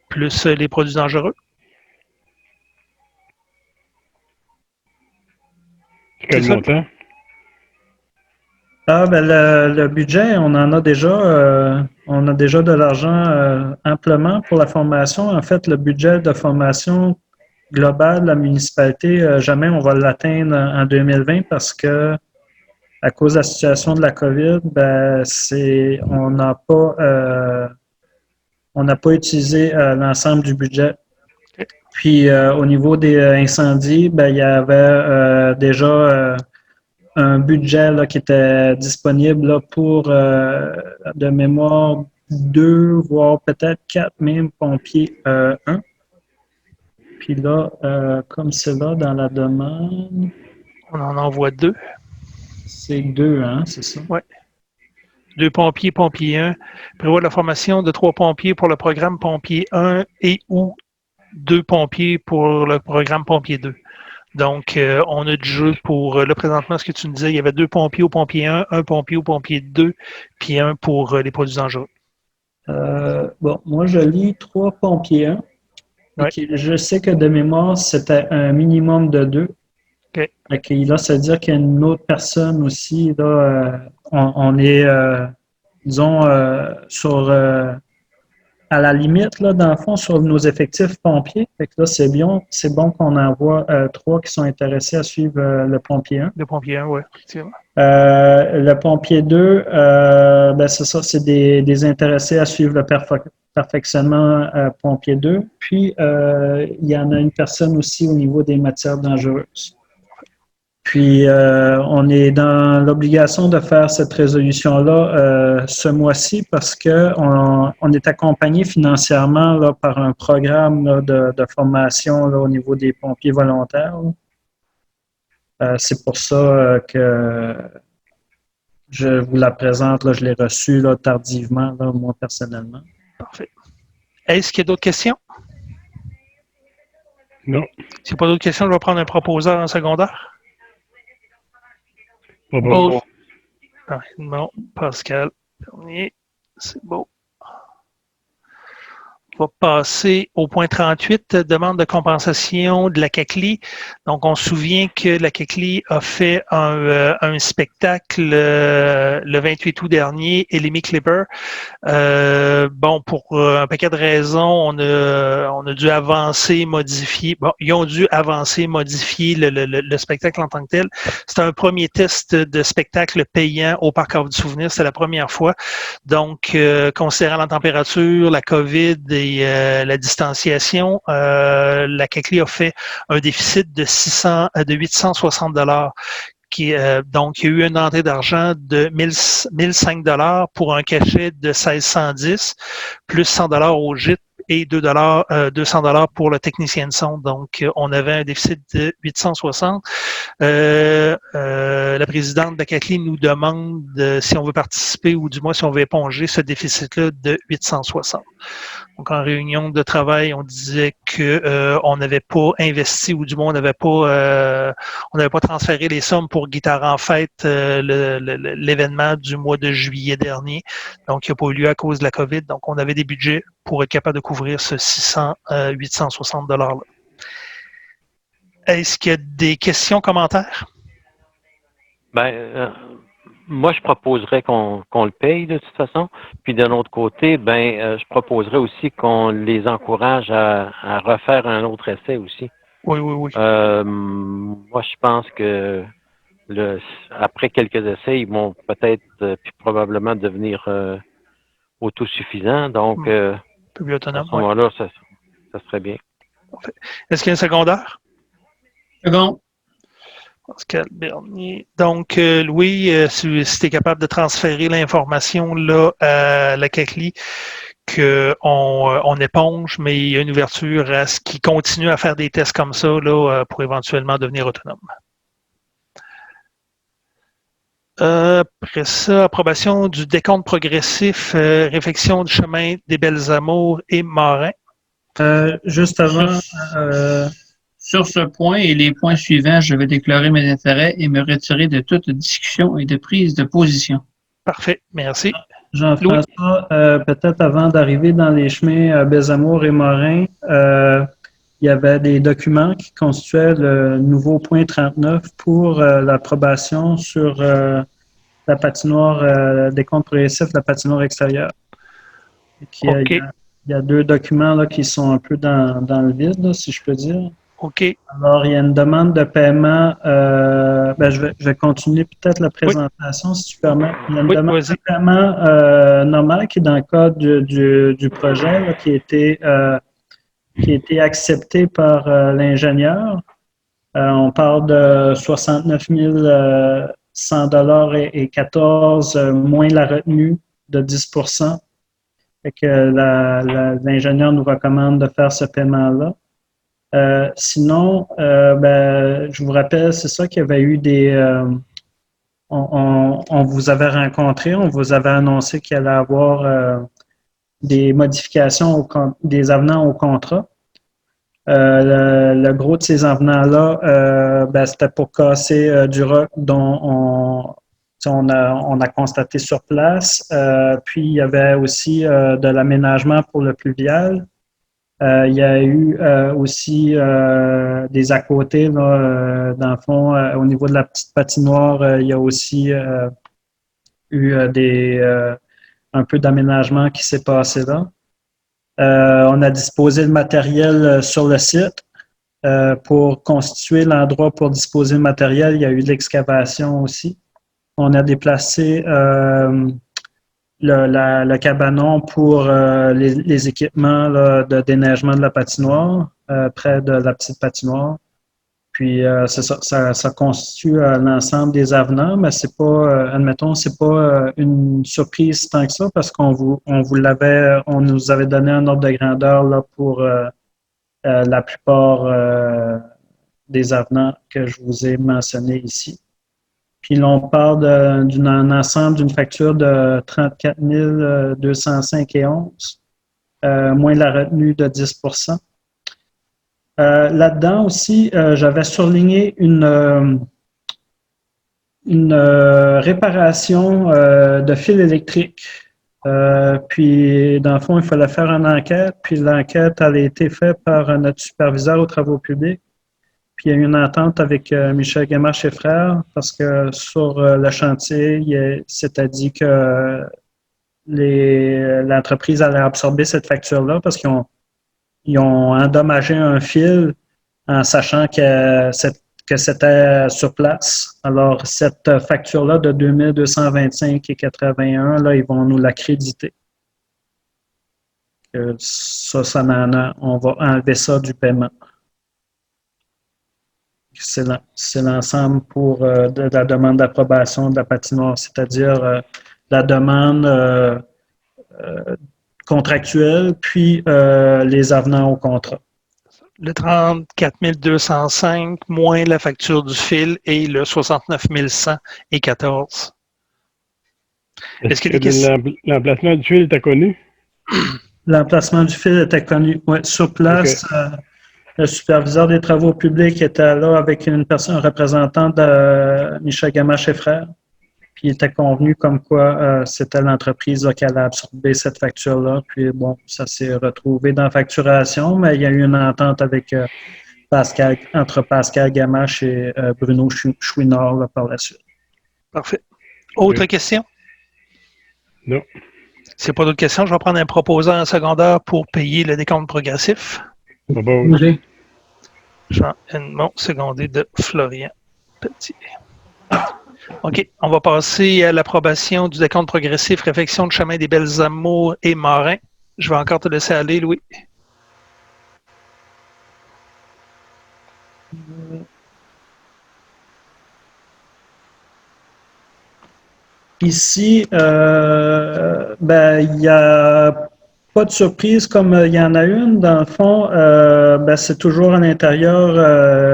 plus les produits dangereux. Quel C'est ça. montant? Ah, ben le budget, on a déjà de l'argent amplement pour la formation. En fait, le budget de formation global de la municipalité, jamais on va l'atteindre en 2020 parce que à cause de la situation de la COVID, ben, on n'a pas utilisé l'ensemble du budget. Puis au niveau des incendies, ben, il y avait déjà un budget là, qui était disponible là, pour, de mémoire, 2, voire peut-être 4 même pompiers 1. Puis là, comme c'est là dans la demande, On en envoie 2. c'est 2, hein, c'est ça? Oui. 2 pompiers, pompier 1. Prévoit la formation de 3 pompiers pour le programme pompier 1 et ou 2 pompiers pour le programme pompier 2. Donc, on a du jeu pour le présentement, ce que tu nous disais, il y avait 2 pompiers au pompier 1 pompier au pompier 2, puis 1 pour les produits dangereux. Bon, moi, je lis 3 pompiers 1. Ouais. Je sais que de mémoire, c'était un minimum de 2. OK. Là, ça veut dire qu'il y a une autre personne aussi. Là, on est, disons, à la limite, là, dans le fond, sur nos effectifs pompiers. Fait que là, c'est bon qu'on envoie 3 qui sont intéressés à suivre le pompier 1. Le pompier 1, oui, effectivement. Le pompier 2, ben c'est ça, c'est des intéressés à suivre le perfectionnement pompier 2. Puis, il y en a une personne aussi au niveau des matières dangereuses. Puis, on est dans l'obligation de faire cette résolution-là ce mois-ci parce qu'on est accompagné financièrement là, par un programme là, de formation là, au niveau des pompiers volontaires. C'est pour ça que je vous la présente. Là, je l'ai reçue là, tardivement, là, moi personnellement. Parfait. Est-ce qu'il y a d'autres questions? Non. S'il n'y a pas d'autres questions, je vais prendre un proposeur en secondaire. Pas bon. Non, Pascal Bernier, c'est beau. On va passer au point 38, demande de compensation de la CACLI. Donc, on se souvient que la CACLI a fait un spectacle le 28 août dernier, Elimi Clipper. Bon, pour un paquet de raisons, on a dû avancer, modifier. Bon, ils ont dû avancer, modifier le spectacle en tant que tel. C'était un premier test de spectacle payant au Parc Havre du Souvenir. C'était la première fois. Donc, considérant la température, la COVID et la distanciation, la CACLI a fait un déficit de 860 $. Donc, il y a eu une entrée d'argent de 1005 $ pour un cachet de 1610, plus 100 $ au gîte et 200 $ pour le technicien de son. Donc, on avait un déficit de 860. La présidente de la CACLI nous demande si on veut participer ou du moins si on veut éponger ce déficit-là de 860. Donc, en réunion de travail, on disait qu'on n'avait pas investi ou du moins on n'avait pas transféré les sommes pour Guitare en fête, l'événement du mois de juillet dernier. Donc, il n'a pas eu lieu à cause de la COVID. Donc, on avait des budgets pour être capable de couvrir ce 860 $-là. Est-ce qu'il y a des questions, commentaires? Moi, je proposerais qu'on le paye de toute façon. Puis d'un autre côté, je proposerais aussi qu'on les encourage à refaire un autre essai aussi. Oui. Moi, je pense que après quelques essais, ils vont peut-être puis probablement devenir autosuffisants. Donc, plus autonome, à ce moment-là, ça serait bien. Est-ce qu'il y a un secondaire? Second. Pascal Bernier. Donc, Louis, si tu es capable de transférer l'information là à la CACLI, qu'on éponge, mais il y a une ouverture à ce qui continue à faire des tests comme ça là, pour éventuellement devenir autonome. Après ça, approbation du décompte progressif, réflexion du chemin des Belles Amours et Morin. Juste avant, Sur ce point et les points suivants, je vais déclarer mes intérêts et me retirer de toute discussion et de prise de position. Parfait, merci. Jean-François, peut-être avant d'arriver dans les chemins Bézamour et Morin, il y avait des documents qui constituaient le nouveau point 39 pour l'approbation sur la patinoire des comptes progressifs, la patinoire extérieure. OK. Il y a deux documents là, qui sont un peu dans le vide, là, si je peux dire. OK. Alors, il y a une demande de paiement. Je vais continuer peut-être la présentation, si tu permets. Il y a une demande de paiement normale qui est dans le cadre du projet, là, qui a été accepté par l'ingénieur. On parle de 69 100 $ et 14 moins la retenue de 10 %. Fait que l'ingénieur nous recommande de faire ce paiement-là. Sinon, je vous rappelle, c'est ça qu'il y avait eu on vous avait rencontré, on vous avait annoncé qu'il allait avoir des modifications, des avenants au contrat. Le gros de ces avenants-là, c'était pour casser du roc dont on a constaté sur place. Puis, il y avait aussi de l'aménagement pour le pluvial. Il y a eu aussi des à côté, là, dans le fond, au niveau de la petite patinoire, il y a aussi eu un peu d'aménagement qui s'est passé là. On a disposé le matériel sur le site. Pour constituer l'endroit pour disposer le matériel, il y a eu de l'excavation aussi. On a déplacé le cabanon pour les équipements là, de déneigement de la patinoire, près de la petite patinoire. Puis, c'est ça constitue l'ensemble des avenants, mais c'est pas, admettons, c'est pas une surprise tant que ça, parce on nous avait donné un ordre de grandeur là, pour la plupart des avenants que je vous ai mentionnés ici. Puis là, on parle d'un ensemble d'une facture de 34 205,11 moins la retenue de 10 %. Là-dedans aussi, j'avais surligné une réparation de fil électrique. Puis, dans le fond, il fallait faire une enquête. Puis, l'enquête a été faite par notre superviseur aux travaux publics. Puis, il y a eu une entente avec Michel Gamache et frères parce que sur le chantier, il s'était dit que l'entreprise allait absorber cette facture-là parce qu'ils ont endommagé un fil en sachant que c'était sur place. Alors, cette facture-là de 2225,81, là, ils vont nous l'accréditer. On va enlever ça du paiement. C'est l'ensemble pour de la demande d'approbation de la patinoire, c'est-à-dire la demande contractuelle, puis les avenants au contrat. Le 34 205 moins la facture du fil et le 69 100,14. Est-ce que l'emplacement du fil était connu? L'emplacement du fil était connu. Oui, sur place, okay. Le superviseur des travaux publics était là avec un représentant de Michel Gamache et frères. Puis il était convenu comme quoi c'était l'entreprise qui allait absorber cette facture-là. Puis bon, ça s'est retrouvé dans la facturation, mais il y a eu une entente avec entre Pascal Gamache et Bruno Chouinard par la suite. Parfait. Autre question? Non. Si pas d'autres questions, je vais prendre un proposant en secondaire pour payer le décompte progressif. Bon. Jean Edmond, secondé de Florian Petit. OK, on va passer à l'approbation du décompte progressif réfection de chemin des Belles Amours et Morin. Je vais encore te laisser aller, Louis. Ici, il n'y a pas de surprise comme il y en a une. Dans le fond, c'est toujours à l'intérieur,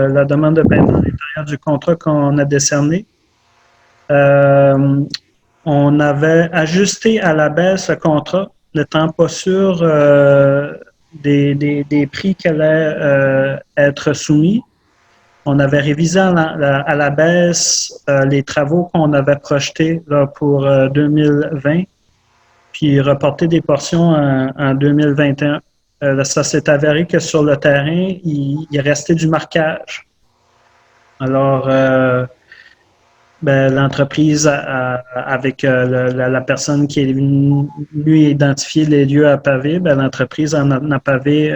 la demande de paiement à l'intérieur du contrat qu'on a décerné. On avait ajusté à la baisse le contrat, n'étant pas sûr des prix qui allaient être soumis. On avait révisé à la baisse les travaux qu'on avait projetés là, pour 2020, puis reporté des portions en 2021. Ça s'est avéré que sur le terrain, il restait du marquage. Alors, l'entreprise, avec la personne qui est venue identifier les lieux à paver, l'entreprise en a pavé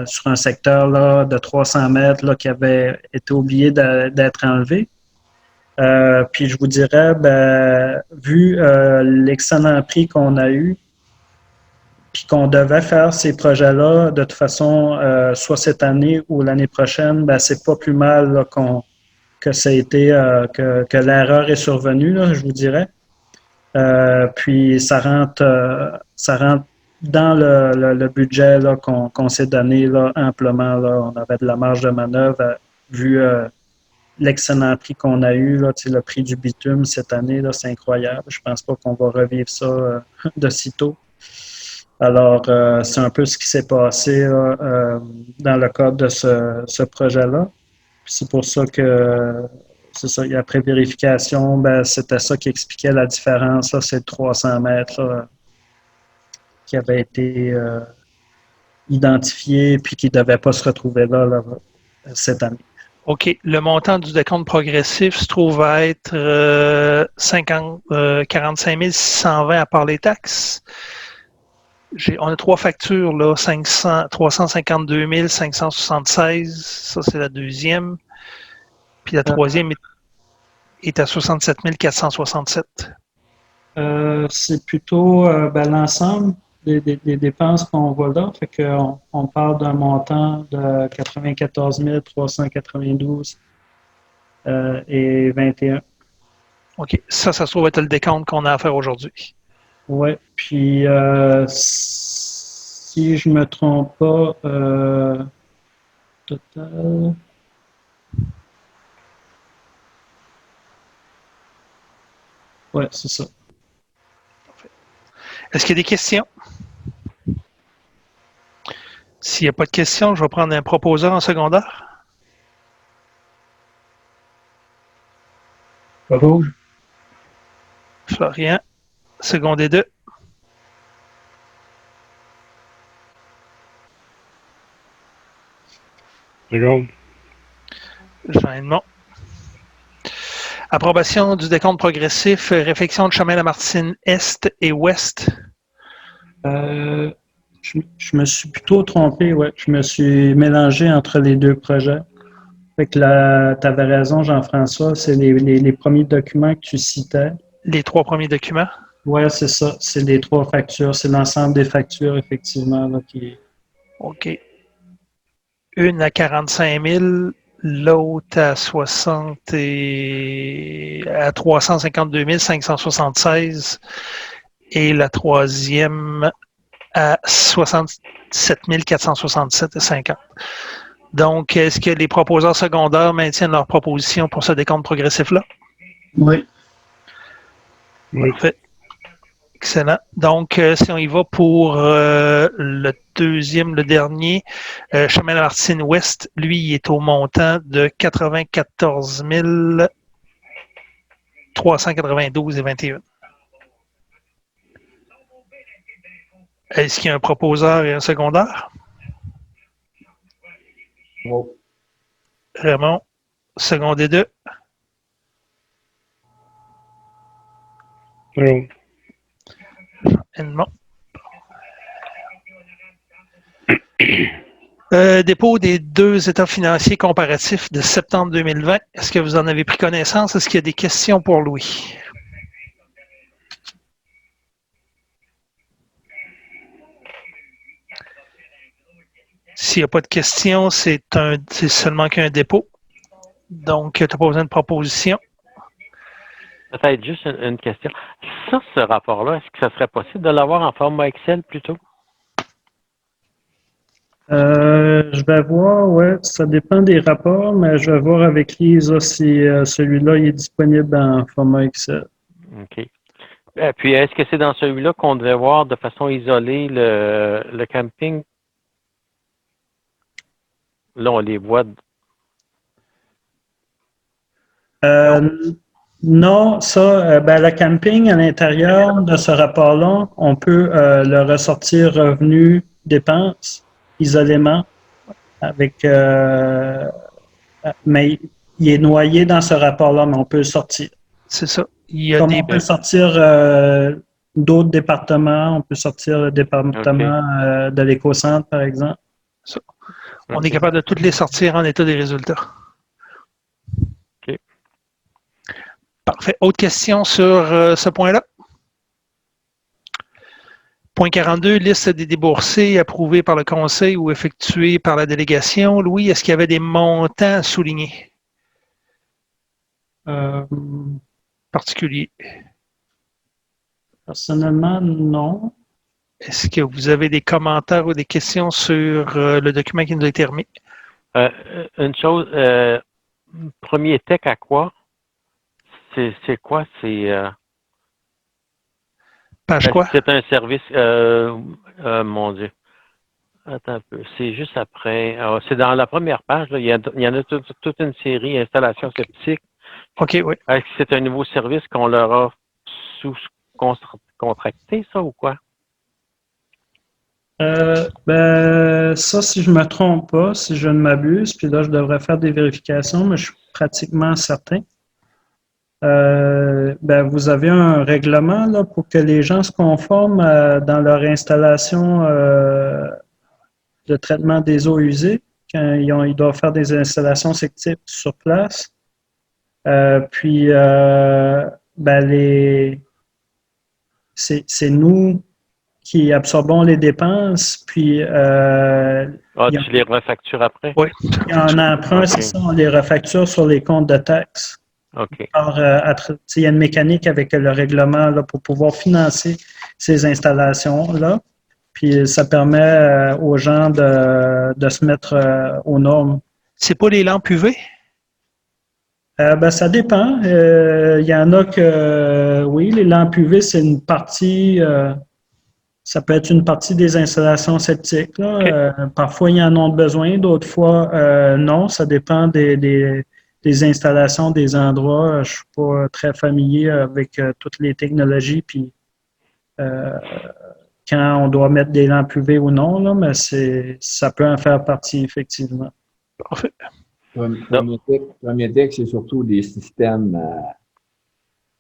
sur un secteur là, de 300 mètres là, qui avait été oublié d'être enlevé. Puis je vous dirais, vu l'excellent prix qu'on a eu, puis qu'on devait faire ces projets-là de toute façon, soit cette année ou l'année prochaine, c'est pas plus mal là, que ça a été que l'erreur est survenue, là, je vous dirais. Puis ça rentre dans le budget là, qu'on s'est donné là, amplement. Là. On avait de la marge de manœuvre vu l'excellent prix qu'on a eu, là, le prix du bitume cette année, là, c'est incroyable. Je pense pas qu'on va revivre ça de sitôt. Alors, c'est un peu ce qui s'est passé là, dans le cadre de ce projet-là. C'est pour ça que, c'est ça, après vérification, c'était ça qui expliquait la différence, là, c'est 300 mètres là, qui avait été identifié puis qui ne devait pas se retrouver là, cette année. OK. Le montant du décompte progressif se trouve à être 45 620 à part les taxes. On a 3 factures, là, 352 576. Ça, c'est la deuxième. Puis la troisième est à 67 467. C'est plutôt l'ensemble des dépenses qu'on voit là. Fait qu'on parle d'un montant de 94 392 et 21. OK. Ça se trouve être le décompte qu'on a à faire aujourd'hui. Oui. Puis, si je ne me trompe pas, total. Oui, c'est ça. Est-ce qu'il y a des questions? S'il n'y a pas de questions, je vais prendre un proposeur en secondaire. Rouge. Florian, secondaire 2. Seconde. Jean Edmond. Approbation du décompte progressif, réfection de chemin Lamartine Est et Ouest. Je me suis plutôt trompé, ouais. Je me suis mélangé entre les deux projets. Fait que tu avais raison, Jean-François, c'est les premiers documents que tu citais. Les 3 premiers documents? Oui, c'est ça. C'est les 3 factures. C'est l'ensemble des factures, effectivement, là, qui... OK. Une à 45 000, l'autre à 352 576 et la troisième à 67 467,50. Donc, est-ce que les proposeurs secondaires maintiennent leur proposition pour ce décompte progressif-là? Oui. Oui. Parfait. Excellent. Donc, si on y va pour le deuxième, le dernier, chemin Lamartine Ouest, lui, il est au montant de 94 392,21. Est-ce qu'il y a un proposeur et un secondaire? Oh. Raymond, secondaire 2. Seconde. Edmond. Dépôt des 2 états financiers comparatifs de septembre 2020. Est-ce que vous en avez pris connaissance? Est-ce qu'il y a des questions pour Louis? S'il n'y a pas de questions, c'est seulement qu'un dépôt. Donc, tu n'as pas besoin de proposition. Peut-être juste une question. Ça, ce rapport-là, est-ce que ça serait possible de l'avoir en format Excel plutôt? Je vais voir, ouais, ça dépend des rapports, mais je vais voir avec Lise si celui-là est disponible en format Excel. OK. Puis, est-ce que c'est dans celui-là qu'on devrait voir de façon isolée le camping Là, on les voit. Non, ça, le camping à l'intérieur de ce rapport-là, on peut le ressortir revenus, dépenses, isolément, avec, mais il est noyé dans ce rapport-là, mais on peut le sortir. C'est ça. Il y a Comme des... on peut sortir d'autres départements, on peut sortir le département de l'éco-centre, par exemple. Ça. On est capable de toutes les sortir en état des résultats. OK. Parfait. Autre question sur ce point-là? Point 42, liste des déboursés approuvés par le conseil ou effectués par la délégation. Louis, est-ce qu'il y avait des montants à souligner particuliers? Personnellement, non. Est-ce que vous avez des commentaires ou des questions sur le document qui nous a été remis? Une chose, premier tech à quoi? C'est quoi? Page quoi? C'est un service, mon Dieu. Attends un peu. C'est juste après. C'est dans la première page. Là, il y en a toute une série, installation sceptique. OK, oui. Est-ce que c'est un nouveau service qu'on leur a sous-contracté, ça, ou quoi? Ça, si je ne me trompe pas, si je ne m'abuse, puis là, je devrais faire des vérifications, mais je suis pratiquement certain. Vous avez un règlement là, pour que les gens se conforment dans leur installation de traitement des eaux usées, quand ils doivent faire des installations sceptiques sur place. C'est nous qui absorbons les dépenses, puis tu les refactures après? Oui. Il y a un emprunt, c'est ça, on les refacture sur les comptes de taxes. OK. Il y a une mécanique avec le règlement là, pour pouvoir financer ces installations-là. Puis ça permet aux gens de se mettre aux normes. C'est pas les lampes UV? Ça dépend. Il y en a que, oui, les lampes UV, c'est une partie, ça peut être une partie des installations sceptiques. Là. Okay. Parfois, ils en ont besoin, d'autres fois, non. Ça dépend des installations, des endroits. Je ne suis pas très familier avec toutes les technologies, puis quand on doit mettre des lampes UV ou non, là, mais ça peut en faire partie, effectivement. Parfait. Premier Tech, c'est surtout des systèmes.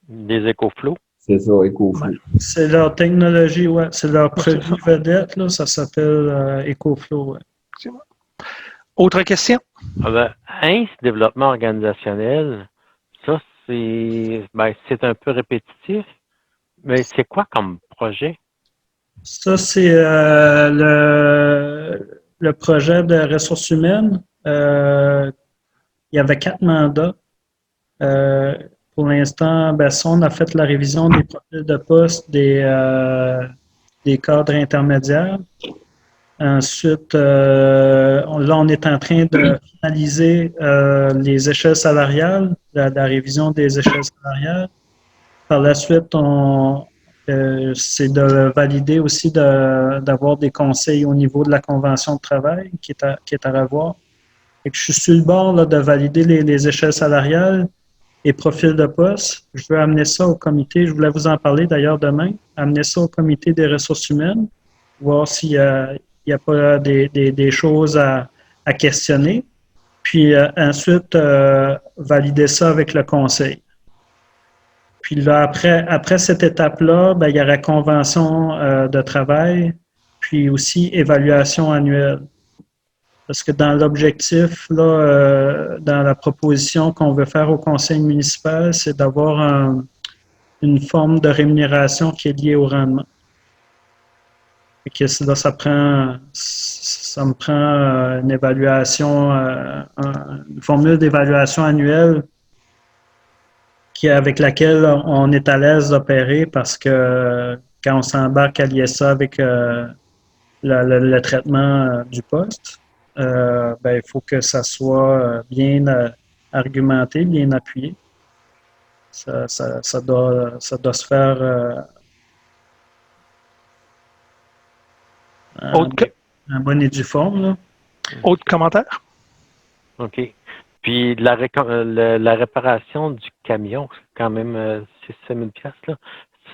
Des EcoFlow? C'est ça, EcoFlow. Ouais. C'est leur technologie, oui. C'est leur produit vedette, là. Ça s'appelle EcoFlow, ouais. Autre question? Développement organisationnel, ça, c'est un peu répétitif, mais c'est quoi comme projet? Ça, c'est le projet de ressources humaines. Il y avait 4 mandats. Pour l'instant, on a fait la révision des profils de poste des cadres intermédiaires. Ensuite, là, on est en train de finaliser les échelles salariales, la révision des échelles salariales. Par la suite, c'est de valider aussi d'avoir des conseils au niveau de la convention de travail qui est à revoir. Et que je suis sur le bord là, de valider les échelles salariales et profils de poste. Je veux amener ça au comité. Je voulais vous en parler d'ailleurs demain. Amener ça au comité des ressources humaines, voir s'il n'y a pas des choses à questionner. Puis ensuite, valider ça avec le conseil. Puis là, après cette étape-là, il y aurait convention de travail, puis aussi évaluation annuelle. Parce que dans l'objectif, là, dans la proposition qu'on veut faire au conseil municipal, c'est d'avoir une forme de rémunération qui est liée au rendement. Et que là, ça me prend une évaluation, une formule d'évaluation annuelle avec laquelle on est à l'aise d'opérer parce que quand on s'embarque à lier ça avec le traitement du poste, il faut que ça soit bien argumenté, bien appuyé. Ça doit se faire en bonne et due forme. Là. Autre commentaire? OK. Puis la réparation du camion, c'est quand même 6 000 $, là.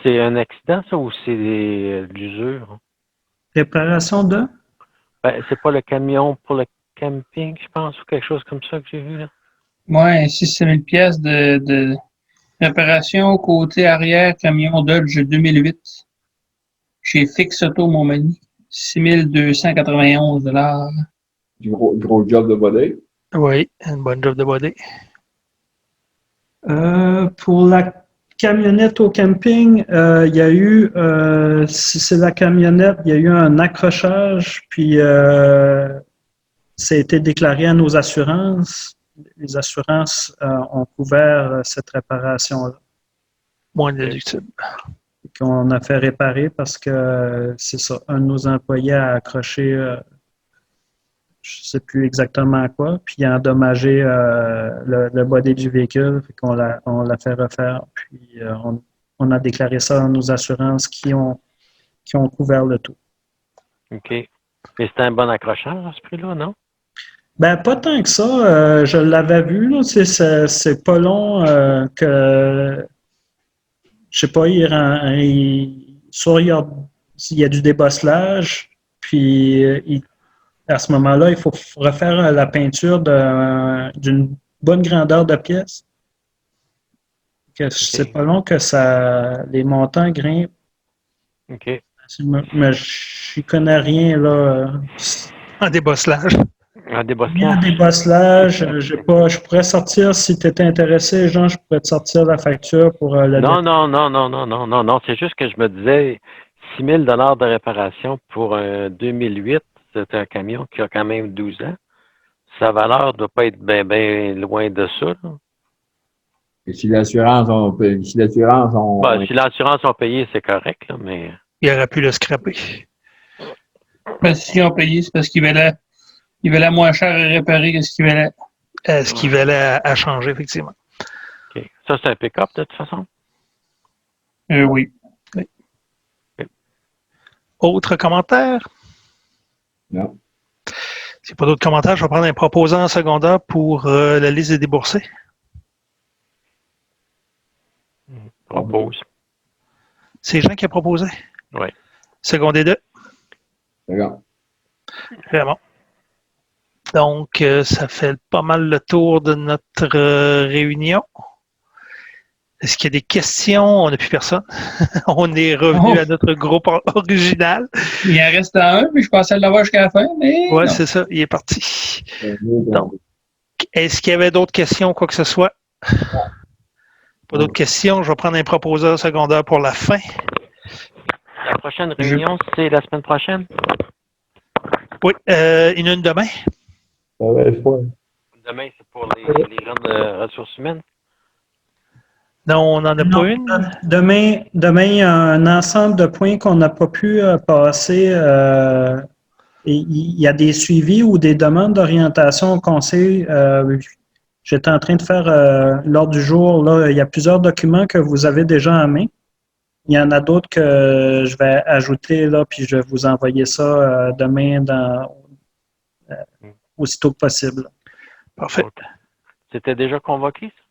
C'est un accident, ça, ou c'est de l'usure? Réparation de? Ben, c'est pas le camion pour le camping, je pense, ou quelque chose comme ça que j'ai vu, là. Ouais, 6 000 pièces de réparation côté arrière camion Dodge 2008 chez Fix Auto Montmagny. 6 291 $. Du gros job de body. Oui, une bonne job de body. Pour la camionnette au camping, il y a eu, si c'est la camionnette, il y a eu un accrochage, puis ça a été déclaré à nos assurances. Les assurances ont couvert cette réparation-là. Moins déductible. Qu'on a fait réparer parce que c'est ça, un de nos employés a accroché, je ne sais plus exactement quoi, puis il a endommagé le body du véhicule, on l'a fait refaire, puis on a déclaré ça à nos assurances qui ont couvert le tout. OK. Et c'était un bon accrochage à ce prix-là, non? Ben, pas tant que ça. Je l'avais vu, là, c'est pas long que, je sais pas, il y a du débosselage, puis à ce moment-là, il faut refaire la peinture d'une bonne grandeur de pièce. C'est pas long que les montants grimpent. OK. Mais je connais rien, là. En débosselage. Un Il y a débosselage. des bosselages. Je pourrais sortir, si tu étais intéressé, Jean, je pourrais te sortir la facture pour le Non. C'est juste que je me disais 6 000 $ de réparation pour un 2008, c'est un camion qui a quand même 12 ans. Sa valeur ne doit pas être bien loin de ça, là. Et si l'assurance Si l'assurance a payé, c'est correct, là, mais. Il aurait pu le scraper. Ben, s'ils ont payé, c'est parce qu'il valait moins cher à réparer que ce qu'il valait. Ce qui valait à changer, effectivement. OK. Ça, c'est un pick-up, de toute façon? Oui. Autre commentaire? Non. S'il n'y a pas d'autres commentaires, je vais prendre un proposant secondaire pour la liste des déboursés. Propose. C'est Jean qui a proposé? Oui. Secondé 2. D'accord. Vraiment. Donc, ça fait pas mal le tour de notre réunion. Est-ce qu'il y a des questions? On n'a plus personne. On est revenu à notre groupe original. Il en reste un, mais je pensais l'avoir jusqu'à la fin, mais. Oui, non. c'est ça. Il est parti. Donc, est-ce qu'il y avait d'autres questions, quoi que ce soit? Pas d'autres questions. Je vais prendre un proposeur secondaire pour la fin. La prochaine réunion, c'est la semaine prochaine? Oui, il y en a une demain. Demain, c'est pour les gens de ressources humaines? Non, on n'en a Non, pas une. Demain, il y a un ensemble de points qu'on n'a pas pu passer. Il y a des suivis ou des demandes d'orientation au conseil. J'étais en train de faire l'ordre du jour. Là, il y a plusieurs documents que vous avez déjà en main. Il y en a d'autres que je vais ajouter là, puis je vais vous envoyer ça demain aussitôt que possible. Parfait. C'était déjà convoqué, ça?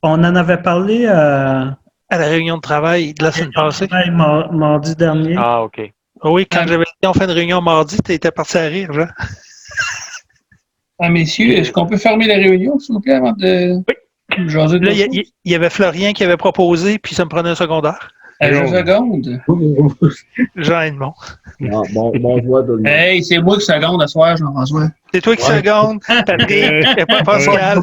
On en avait parlé À la réunion de travail de la semaine passée. Mardi dernier. Ah, OK. Oui, quand j'avais dit on fait une réunion mardi, tu étais parti à rire, Jean. Ah, messieurs, est-ce qu'on peut fermer la réunion, s'il vous plaît, avant de. Oui. Jaser de Là, choses? il y avait Florien qui avait proposé, puis ça me prenait un secondaire. Une seconde. Jean Edmond. Non, bon joie tout le monde. Hey, c'est moi qui seconde à soir, Jean-François. C'est toi qui seconde, Patrick, et pas Pascal.